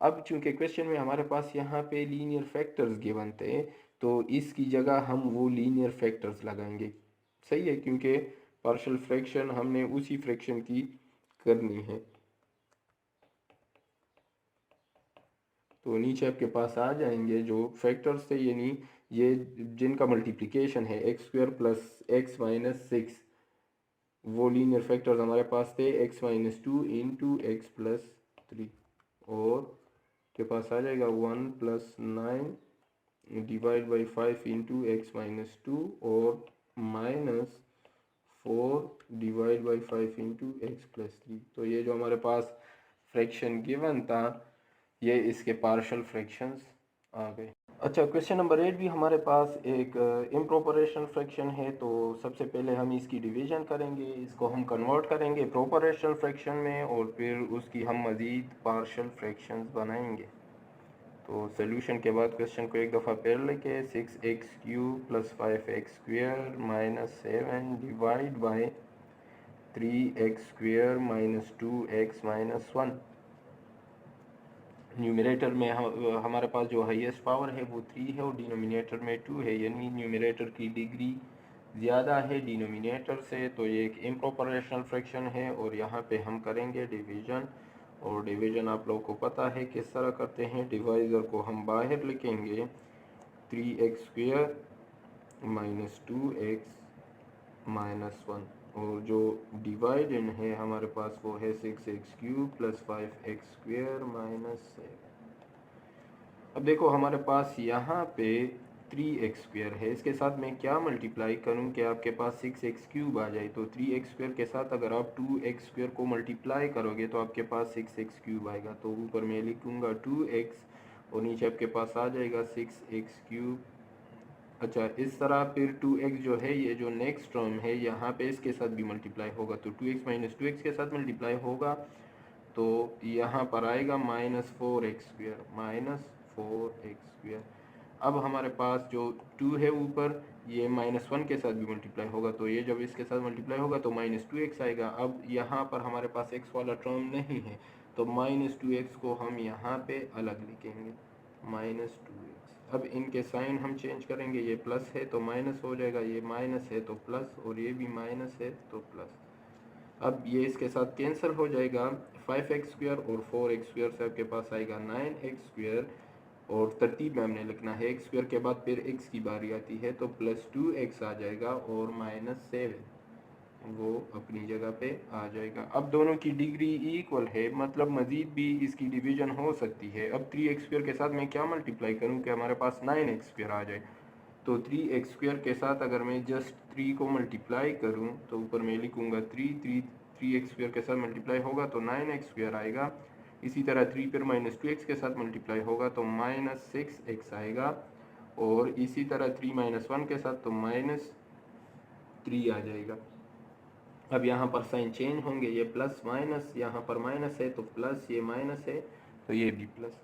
अब चूंकि क्वेश्चन में हमारे पास यहाँ पे लीनियर फैक्टर्स गिवन थे तो इसकी जगह हम वो लीनियर फैक्टर्स लगाएंगे। सही है, क्योंकि पार्शियल फ्रैक्शन हमने उसी फ्रैक्शन की करनी है। तो नीचे आपके पास आ जाएंगे जो फैक्टर्स थे, यानी ये जिनका मल्टीप्लिकेशन है x square plus x minus six, वो लीनियर फैक्टर्स हमारे पास थे x minus two into x plus three, और के पास आ जाएगा one plus nine divide by five into x minus two, और minus four divide by five into x plus three. तो ये जो हमारे पास फ्रैक्शन गिवन था, ये इसके पार्शल फ्रैक्शंस आ गए। अच्छा, क्वेश्चन नंबर 8 भी हमारे पास एक इम्प्रॉपर रेशनल फ्रैक्शन है। तो सबसे पहले हम इसकी डिवीजन करेंगे, इसको हम कन्वर्ट करेंगे प्रॉपर रेशनल फ्रैक्शन में, और फिर उसकी हम मज़ीद पार्शल फ्रैक्शंस बनाएंगे। तो सोल्यूशन के बाद क्वेश्चन को एक दफ़ा फिर लेके, six x cube plus five x square minus seven divide by three x square minus two x minus one. Numerator में हमारे पास जो हाईएस्ट पावर है वो 3 है और डिनोमिनेटर में 2 है, यानी न्यूमरेटर की डिग्री ज़्यादा है डिनोमिनेटर से। तो ये एक इम्प्रॉपर रेशनल फ्रैक्शन है, और यहाँ पे हम करेंगे डिवीज़न। और डिवीज़न आप लोगों को पता है किस तरह करते हैं। डिवाइज़र को हम बाहर लिखेंगे, three x square minus two x minus one, और जो डिवाइडेंड है हमारे पास वो है six x cube plus five x square minus seven. अब देखो हमारे पास यहाँ पे थ्री एक्स स्क्वेयर है, इसके साथ मैं क्या मल्टीप्लाई करूँ कि आपके पास सिक्स एक्स क्यूब आ जाए। तो थ्री एक्स स्क्वेयर के साथ अगर आप टू एक्स स्क्वेयर को मल्टीप्लाई करोगे तो आपके पास सिक्स एक्स क्यूब आएगा। तो ऊपर मैं लिखूँगा टू एक्स, और नीचे आपके पास आ जाएगा सिक्स एक्स क्यूब। अच्छा, इस तरह फिर टू एक्स जो है, ये जो नेक्स्ट टर्म है यहाँ पे इसके साथ भी मल्टीप्लाई होगा। तो two x minus two x के साथ मल्टीप्लाई होगा, तो यहाँ पर आएगा minus four x square, minus four x square. अब हमारे पास जो टू है ऊपर, ये माइनस वन के साथ भी मल्टीप्लाई होगा, तो ये जब इसके साथ मल्टीप्लाई होगा तो माइनस टू एक्स आएगा। अब यहाँ पर हमारे पास एक्स वाला टर्म नहीं है, तो माइनस टू एक्स को हम यहाँ पे अलग लिखेंगे, माइनस टू एक्स। अब इनके साइन हम चेंज करेंगे, ये प्लस है तो माइनस हो जाएगा, ये माइनस है तो प्लस, और ये भी माइनस है तो प्लस। अब ये इसके साथ कैंसिल हो जाएगा, फाइव एक्स स्क्वेयर और फोर एक्स स्क्वेयर से आपके पास आएगा नाइन एक्स स्क्वेयर, और तरतीब में हमने लिखना है एक्स स्क्वेयर के बाद फिर एक्स की बारी आती है, तो प्लस टू एक्स आ जाएगा, और माइनस सेवन वो अपनी जगह पे आ जाएगा। अब दोनों की डिग्री इक्वल है, मतलब मज़ीद भी इसकी डिवीजन हो सकती है। अब थ्री एक्स स्क्वेयर के साथ मैं क्या मल्टीप्लाई करूँ कि हमारे पास नाइन एक्स स्क्वेयर आ जाए। तो थ्री एक्स स्क्वेयर के साथ अगर मैं जस्ट थ्री को मल्टीप्लाई करूँ तो ऊपर मैं लिखूँगा थ्री, थ्री एक्स स्क्वेयर के साथ मल्टीप्लाई होगा तो नाइन एक्स स्क्वेयर आएगा। इसी तरह थ्री फिर माइनस टू एक्स के साथ मल्टीप्लाई होगा तो माइनस सिक्स एक्स आएगा, और इसी तरह थ्री माइनस वन के साथ तो माइनस थ्री आ जाएगा। अब यहाँ पर साइन चेंज होंगे, ये प्लस माइनस, यहाँ पर माइनस है तो प्लस, ये माइनस है तो ये भी प्लस।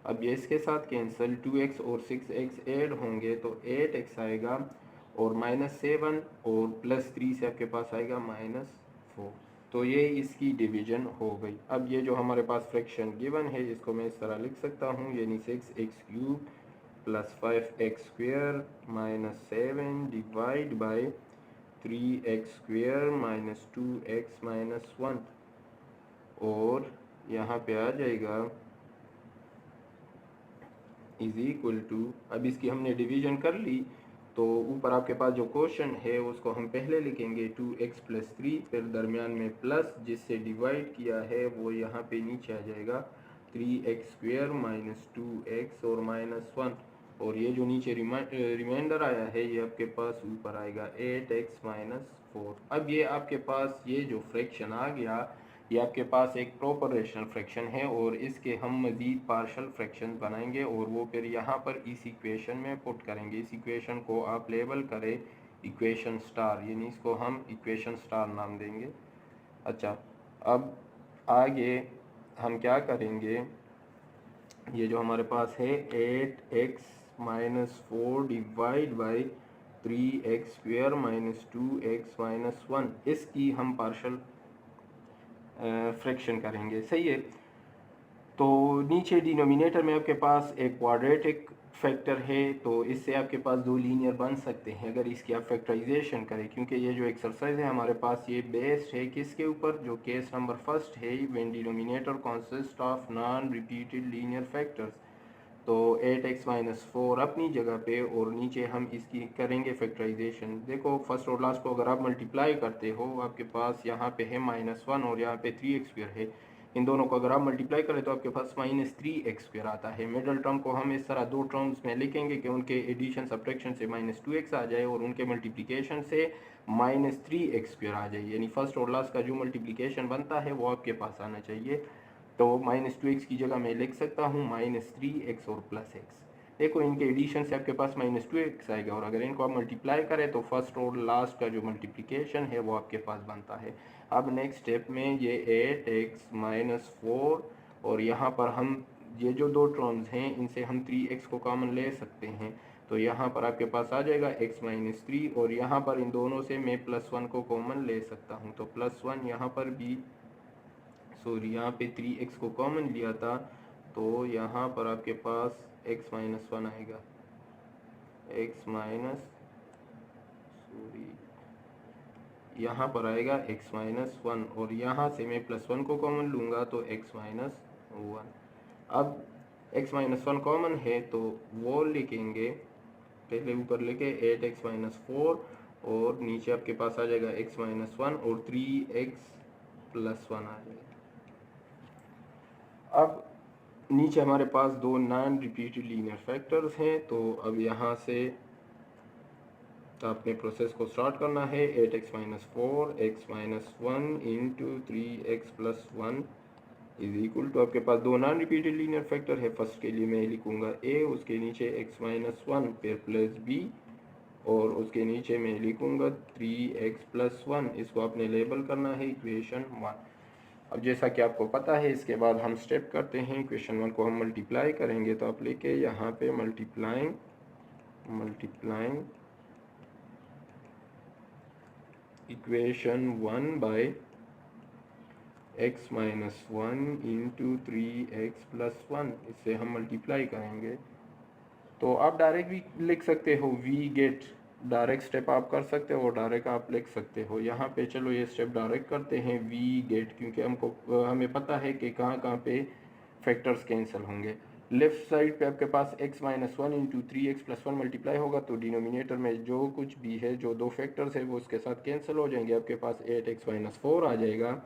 अब ये इसके साथ कैंसिल, टू एक्स और सिक्स एक्स ऐड होंगे तो एट एक्स आएगा, और माइनस सेवन और प्लस थ्री से आपके पास आएगा माइनस फोर। तो ये इसकी डिवीजन हो गई। अब ये जो हमारे पास फ्रैक्शन गिवन है इसको मैं इस तरह लिख सकता हूँ, यानी six x cube plus five x square minus seven divide by three x square minus two x minus one, और यहाँ पे आ जाएगा इज इक्वल टू, अब इसकी हमने डिवीजन कर ली, तो ऊपर आपके पास जो क्वेश्चन है उसको हम पहले लिखेंगे टू एक्स प्लस थ्री, फिर दरमियान में प्लस, जिससे डिवाइड किया है वो यहाँ पे नीचे आ जाएगा three x square minus two x और माइनस वन, और ये जो नीचे रिमाइंडर आया है ये आपके पास ऊपर आएगा एट एक्स माइनस फोर। अब ये आपके पास ये जो फ्रैक्शन आ गया, ये आपके पास एक प्रॉपर रेशनल फ्रैक्शन है, और इसके हम मज़ीद पार्शल फ्रैक्शन बनाएंगे और वो फिर यहाँ पर इस इक्वेशन में पुट करेंगे। इस इक्वेशन को आप लेबल करें इक्वेशन स्टार, यानी इसको हम इक्वेशन स्टार नाम देंगे। अच्छा, अब आगे हम क्या करेंगे, ये जो हमारे पास है eight x minus four divide by three x square minus two x minus one, इसकी हम पार्शल फ्रैक्शन करेंगे। सही है। तो नीचे डिनोमिनेटर में आपके पास एक क्वाड्रेटिक फैक्टर है तो इससे आपके पास दो लीनियर बन सकते हैं अगर इसकी आप फैक्टराइजेशन करें, क्योंकि ये जो एक्सरसाइज है हमारे पास ये बेस्ड है किसके ऊपर, जो केस नंबर फर्स्ट है, when denominator consist of non repeated linear factors. तो 8x-4 अपनी जगह पे और नीचे हम इसकी करेंगे फैक्टराइजेशन। देखो फर्स्ट और लास्ट को अगर आप मल्टीप्लाई करते हो आपके पास यहाँ पे है -1 और यहाँ पे 3x² है। इन दोनों को अगर आप मल्टीप्लाई करें तो आपके पास -3x² आता है। मिडल टर्म को हम इस तरह दो टर्म्स में लिखेंगे कि उनके एडिशन सब्ट्रैक्शन से -2x आ जाए और उनके मल्टीप्लिकेशन से -3x² आ जाए, यानी फर्स्ट और लास्ट का जो मल्टीप्लिकेशन बनता है वो आपके पास आना चाहिए। तो -2x की जगह मैं लिख सकता हूँ -3x और +x। देखो इनके एडिशन से आपके पास -2x आएगा और अगर इनको आप मल्टीप्लाई करें तो फर्स्ट और लास्ट का जो मल्टीप्लिकेशन है वो आपके पास बनता है। अब नेक्स्ट स्टेप में ये 8x-4 और यहाँ पर हम ये जो दो टर्म्स हैं इनसे हम 3x को कॉमन ले सकते हैं, तो यहाँ पर आपके पास आ जाएगा x-3 और यहाँ पर इन दोनों से मैं +1 को कॉमन ले सकता हूँ, तो +1 यहाँ पर भी, सॉरी यहाँ पे 3x को कॉमन लिया था तो यहाँ पर आपके पास x-1 आएगा, सॉरी यहाँ पर आएगा x-1 और यहाँ से मैं +1 को कॉमन लूँगा तो x-1। अब x-1 कॉमन है तो वो लिखेंगे, पहले ऊपर लिखे 8x-4 और नीचे आपके पास आ जाएगा x-1 और 3x+1 आ जाएगा। अब नीचे हमारे पास दो नॉन रिपीटेड लीनियर फैक्टर्स हैं, तो अब यहाँ से आपने प्रोसेस को स्टार्ट करना है। 8x-4 x-1 into 3x+1 is equal to, आपके पास दो नॉन रिपीटेड लीनियर फैक्टर है। फर्स्ट के लिए मैं लिखूंगा a, उसके नीचे x-1 फिर प्लस b और उसके नीचे मैं लिखूंगा 3x+1। इसको आपने लेबल करना है इक्वेशन 1। अब जैसा कि आपको पता है इसके बाद हम स्टेप करते हैं, इक्वेशन 1 को हम मल्टीप्लाई करेंगे, तो आप लेके यहाँ पे multiplying equation 1 bye x-1 into 3x+1, इससे हम मल्टीप्लाई करेंगे। तो आप डायरेक्ट भी लिख सकते हो वी गेट, डायरेक्ट स्टेप आप कर सकते हो, डायरेक्ट आप लिख सकते हो। यहाँ पे चलो ये स्टेप डायरेक्ट करते हैं वी गेट, क्योंकि हमें पता है कि कहाँ कहाँ पे फैक्टर्स कैंसिल होंगे। लेफ्ट साइड पे आपके पास x-1 इंटू 3x+1 मल्टीप्लाई होगा तो डिनोमिनेटर में जो कुछ भी है, जो दो फैक्टर्स है वो उसके साथ कैंसिल हो जाएंगे। आपके पास 8x-4 आ जाएगा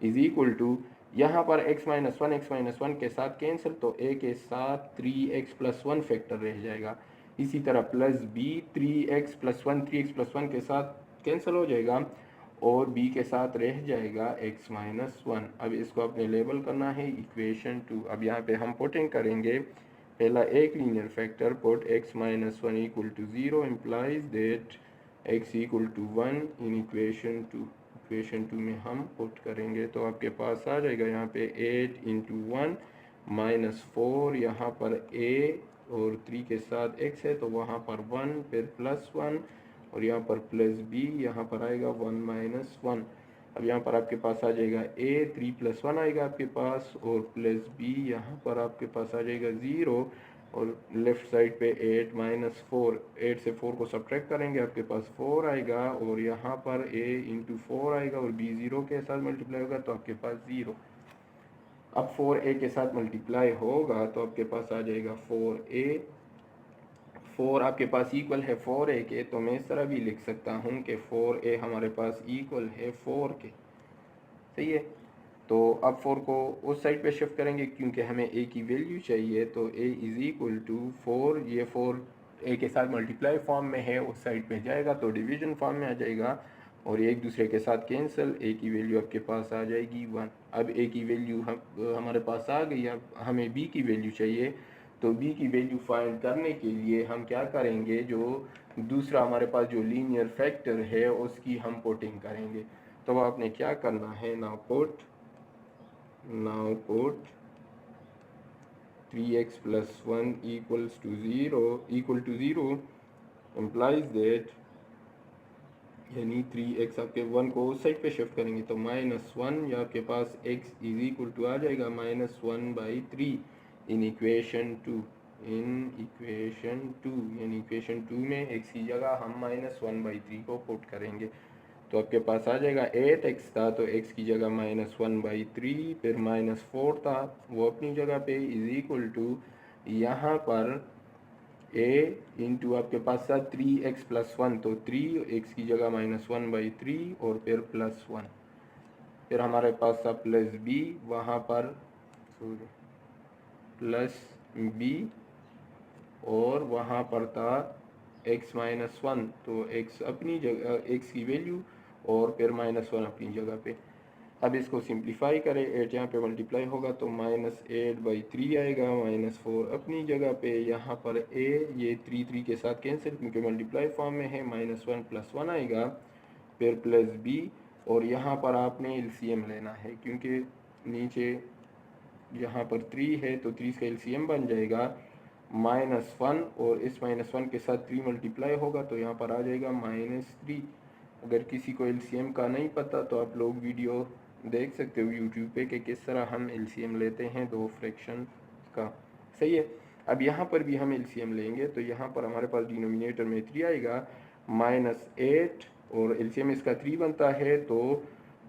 इज इक्वल टू, यहाँ पर x-1 के साथ कैंसिल तो a के साथ 3x+1 फैक्टर रह जाएगा। इसी तरह प्लस b 3x+1 के साथ कैंसिल हो जाएगा और b के साथ रह जाएगा x-1। अब इसको आपने लेबल करना है इक्वेशन 2। अब यहाँ पे हम पुटिंग करेंगे पहला एक linear factor, put x-1 equal to 0 implies that x equal to 1 in equation 2। Equation 2 में हम पुट करेंगे तो आपके पास आ जाएगा यहाँ पे 8 इंटू 1 -4, यहाँ पर a और 3 के साथ x है तो वहाँ पर 1 फिर +1 और यहाँ पर प्लस b, यहाँ पर आएगा 1 - 1। अब यहाँ पर आपके पास आ जाएगा a 3+1 आएगा आपके पास और प्लस b, यहाँ पर आपके पास आ जाएगा 0 और लेफ्ट साइड पे 8 - 4, 8 से 4 को सब्ट्रैक्ट करेंगे आपके पास 4 आएगा और यहाँ पर a इंटू 4 आएगा और b 0 के साथ मल्टीप्लाई होगा तो आपके पास 0। अब 4a के साथ मल्टीप्लाई होगा तो आपके पास आ जाएगा 4a। 4 आपके पास इक्वल है 4a के, तो मैं इस तरह भी लिख सकता हूँ कि 4a हमारे पास इक्वल है 4 के, सही है। तो अब 4 को उस साइड पे शिफ्ट करेंगे क्योंकि हमें a की वैल्यू चाहिए, तो a इज़ इक्वल टू 4, ये 4 a के साथ मल्टीप्लाई फॉर्म में है, उस साइड पे जाएगा तो डिवीजन फॉर्म में आ जाएगा और एक दूसरे के साथ कैंसिल, a की वैल्यू आपके पास आ जाएगी 1। अब a की वैल्यू हमारे पास आ गई, अब हमें b की वैल्यू चाहिए, तो b की वैल्यू फाइंड करने के लिए हम क्या करेंगे, जो दूसरा हमारे पास जो लीनियर फैक्टर है उसकी हम पुटिंग करेंगे। तो आपने क्या करना है, now put 3x+1 equals to 0 implies that, यानी 3x आपके 1 को उस साइड पे शिफ्ट करेंगे तो -1 या आपके पास x इज इक्वल टू आ जाएगा -1/3 इन इक्वेशन 2। इन इक्वेशन 2, यानी इक्वेशन 2 में एक्स की जगह हम -1/3 को पुट करेंगे। तो आपके पास आ जाएगा 8x था तो x की जगह -1/3, फिर -4 था वो अपनी जगह पे, इज इक्वल टू यहाँ पर a इंटू आपके पास था 3x + 1, तो 3x की जगह -1/3 और फिर +1, फिर हमारे पास था +b वहाँ पर, +b और वहाँ पर था x-1, तो x अपनी जगह, x की वैल्यू और फिर -1 अपनी जगह पे। अब इसको सिंप्लीफाई करें, 8 यहाँ पे मल्टीप्लाई होगा तो -8/3 आएगा, -4 अपनी जगह पे, यहाँ पर a ये 3 के साथ कैंसिल क्योंकि मल्टीप्लाई फॉर्म में है, -1 + 1 आएगा, फिर +b और यहाँ पर आपने एलसीएम लेना है क्योंकि नीचे यहाँ पर 3 है तो 3 का एलसीएम बन जाएगा -1 और इस -1 के साथ 3 मल्टीप्लाई होगा तो यहाँ पर आ जाएगा -3। अगर किसी को एलसीएम का नहीं पता तो आप लोग वीडियो देख सकते हो यूट्यूब पे कि किस तरह हम एलसीएम लेते हैं दो फ्रैक्शन का। सही है। अब यहाँ पर भी हम एलसीएम लेंगे तो यहाँ पर हमारे पास डिनोमिनेटर में 3 आएगा, -8 और एलसीएम इसका 3 बनता है तो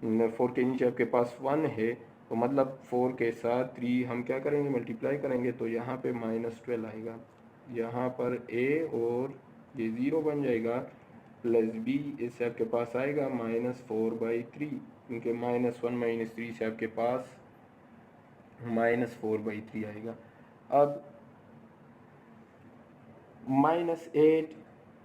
4 के नीचे आपके पास 1 है तो मतलब 4 के साथ 3 हम क्या करेंगे, मल्टीप्लाई करेंगे तो यहाँ पे -12 आएगा, यहाँ पर a और ये 0 बन जाएगा, +b इससे आपके पास आएगा -4/3 क्योंकि -1 - 3 से आपके पास -4/3 आएगा। अब -8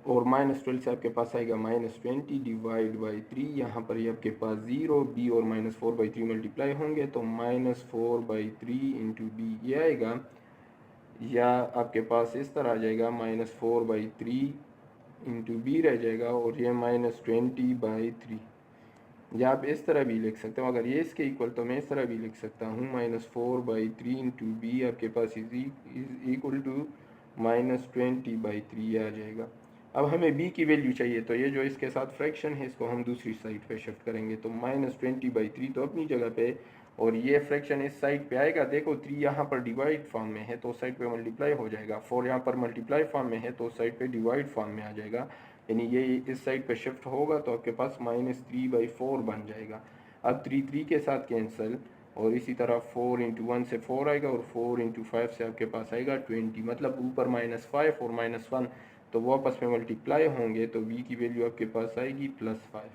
और -12 से आपके पास आएगा -20 डिवाइड बाई 3, यहाँ पर ये आपके पास 0, b और -4/3 मल्टीप्लाई होंगे तो -4/3 इंटू b ये आएगा, या आपके पास इस तरह आ जाएगा -4/3 इंटू b रह जाएगा और ये -20/3, या आप इस तरह भी लिख सकते हो, अगर ये इसके इक्वल तो मैं इस तरह भी लिख सकता हूँ -4/3 इंटू b आपके पास इज इक्वल टू -20/3 आ जाएगा। अब हमें b की वैल्यू चाहिए तो ये जो इसके साथ फ्रैक्शन है इसको हम दूसरी साइड पे शिफ्ट करेंगे तो -20/3 तो अपनी जगह पे और ये फ्रैक्शन इस साइड पे आएगा, देखो 3 यहाँ पर डिवाइड फॉर्म में है तो उस साइड पे मल्टीप्लाई हो जाएगा, 4 यहाँ पर मल्टीप्लाई फॉर्म में है तो उस साइड पे डिवाइड फॉर्म में आ जाएगा, यानी ये इस साइड पे शिफ्ट होगा तो आपके पास -3/4 बन जाएगा। अब 3 के साथ कैंसिल और इसी तरह 4 × 1 से 4 आएगा और 4 × 5 से आपके पास आएगा 20, मतलब ऊपर -5 और -1 तो वो आपस में मल्टीप्लाई होंगे तो b की वैल्यू आपके पास आएगी +5।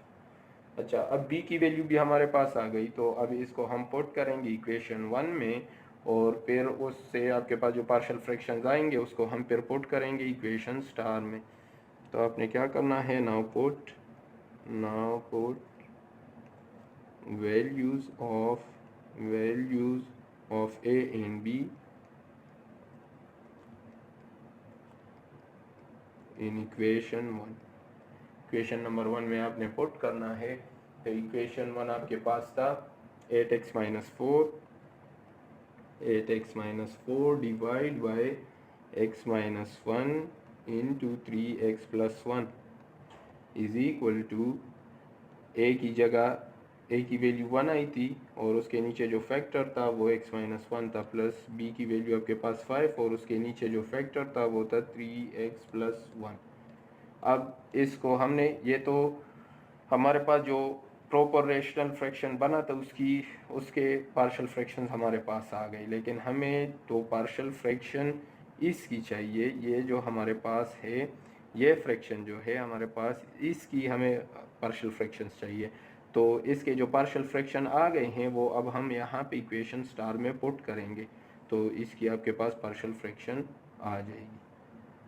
अच्छा, अब b की वैल्यू भी हमारे पास आ गई तो अब इसको हम पुट करेंगे इक्वेशन 1 में और फिर उससे आपके पास जो पार्शियल फ्रैक्शंस आएंगे उसको हम फिर पुट करेंगे इक्वेशन स्टार में। तो आपने क्या करना है, now put values of a and b in equation 1। Equation number 1 में आपने पुट करना है तो इक्वेशन 1 आपके पास था 8x - 4 divide by x-1 into 3x + 1 is equal to a की जगह a की वैल्यू 1 आई थी और उसके नीचे जो फैक्टर था वो x-1 था, प्लस b की वैल्यू आपके पास 5 और उसके नीचे जो फैक्टर था वो था 3x + 1। अब इसको हमने, ये तो हमारे पास जो प्रॉपर रेशनल फ्रैक्शन बना था उसके पार्शियल फ्रैक्शन हमारे पास आ गए, लेकिन हमें तो पार्शियल फ्रैक्शन इसकी चाहिए, ये जो हमारे पास है ये फ्रैक्शन जो है हमारे पास इसकी हमें पार्शियल फ्रैक्शंस चाहिए। तो इसके जो पार्शियल फ्रैक्शन आ गए हैं वो अब हम यहाँ पे इक्वेशन स्टार में पुट करेंगे तो इसकी आपके पास पार्शियल फ्रैक्शन आ जाएगी।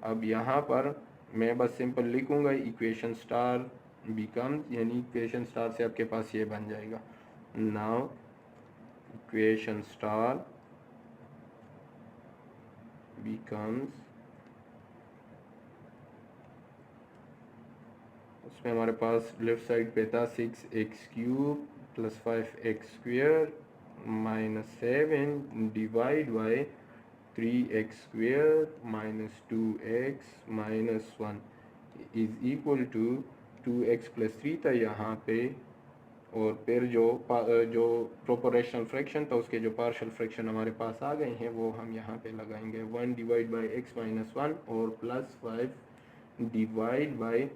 अब यहाँ पर मैं बस सिंपल लिखूँगा इक्वेशन स्टार बिकम्स, यानी इक्वेशन स्टार से आपके पास ये बन जाएगा, नाउ इक्वेशन स्टार बिकम्स, उसमें हमारे पास लेफ्ट साइड पे था 6x³ + 5x² - 7 divide by 3x² - 2x - 1 is equal to 2x + 3 था यहाँ पे और फिर जो प्रोपोर्शनल फ्रैक्शन था उसके जो पार्शियल फ्रैक्शन हमारे पास आ गए हैं वो हम यहाँ पे लगाएंगे 1 डिवाइड बाई एक्स माइनस 1 और plus 5 divide by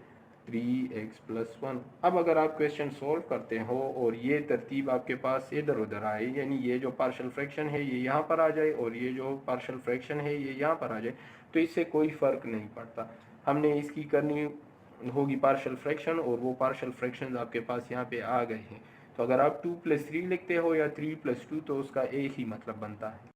3x plus 1। अब अगर आप क्वेश्चन सॉल्व करते हो और ये तरतीब आपके पास इधर उधर आए, यानी ये जो पार्शियल फ्रैक्शन है ये यहाँ पर आ जाए और ये जो पार्शियल फ्रैक्शन है ये यहाँ पर आ जाए, तो इससे कोई फ़र्क नहीं पड़ता। हमने इसकी करनी होगी पार्शियल फ्रैक्शन और वो पार्शियल फ्रैक्शन आपके पास यहाँ पे आ गए हैं। तो अगर आप 2 + 3 लिखते हो या 3 + 2 तो उसका एक ही मतलब बनता है।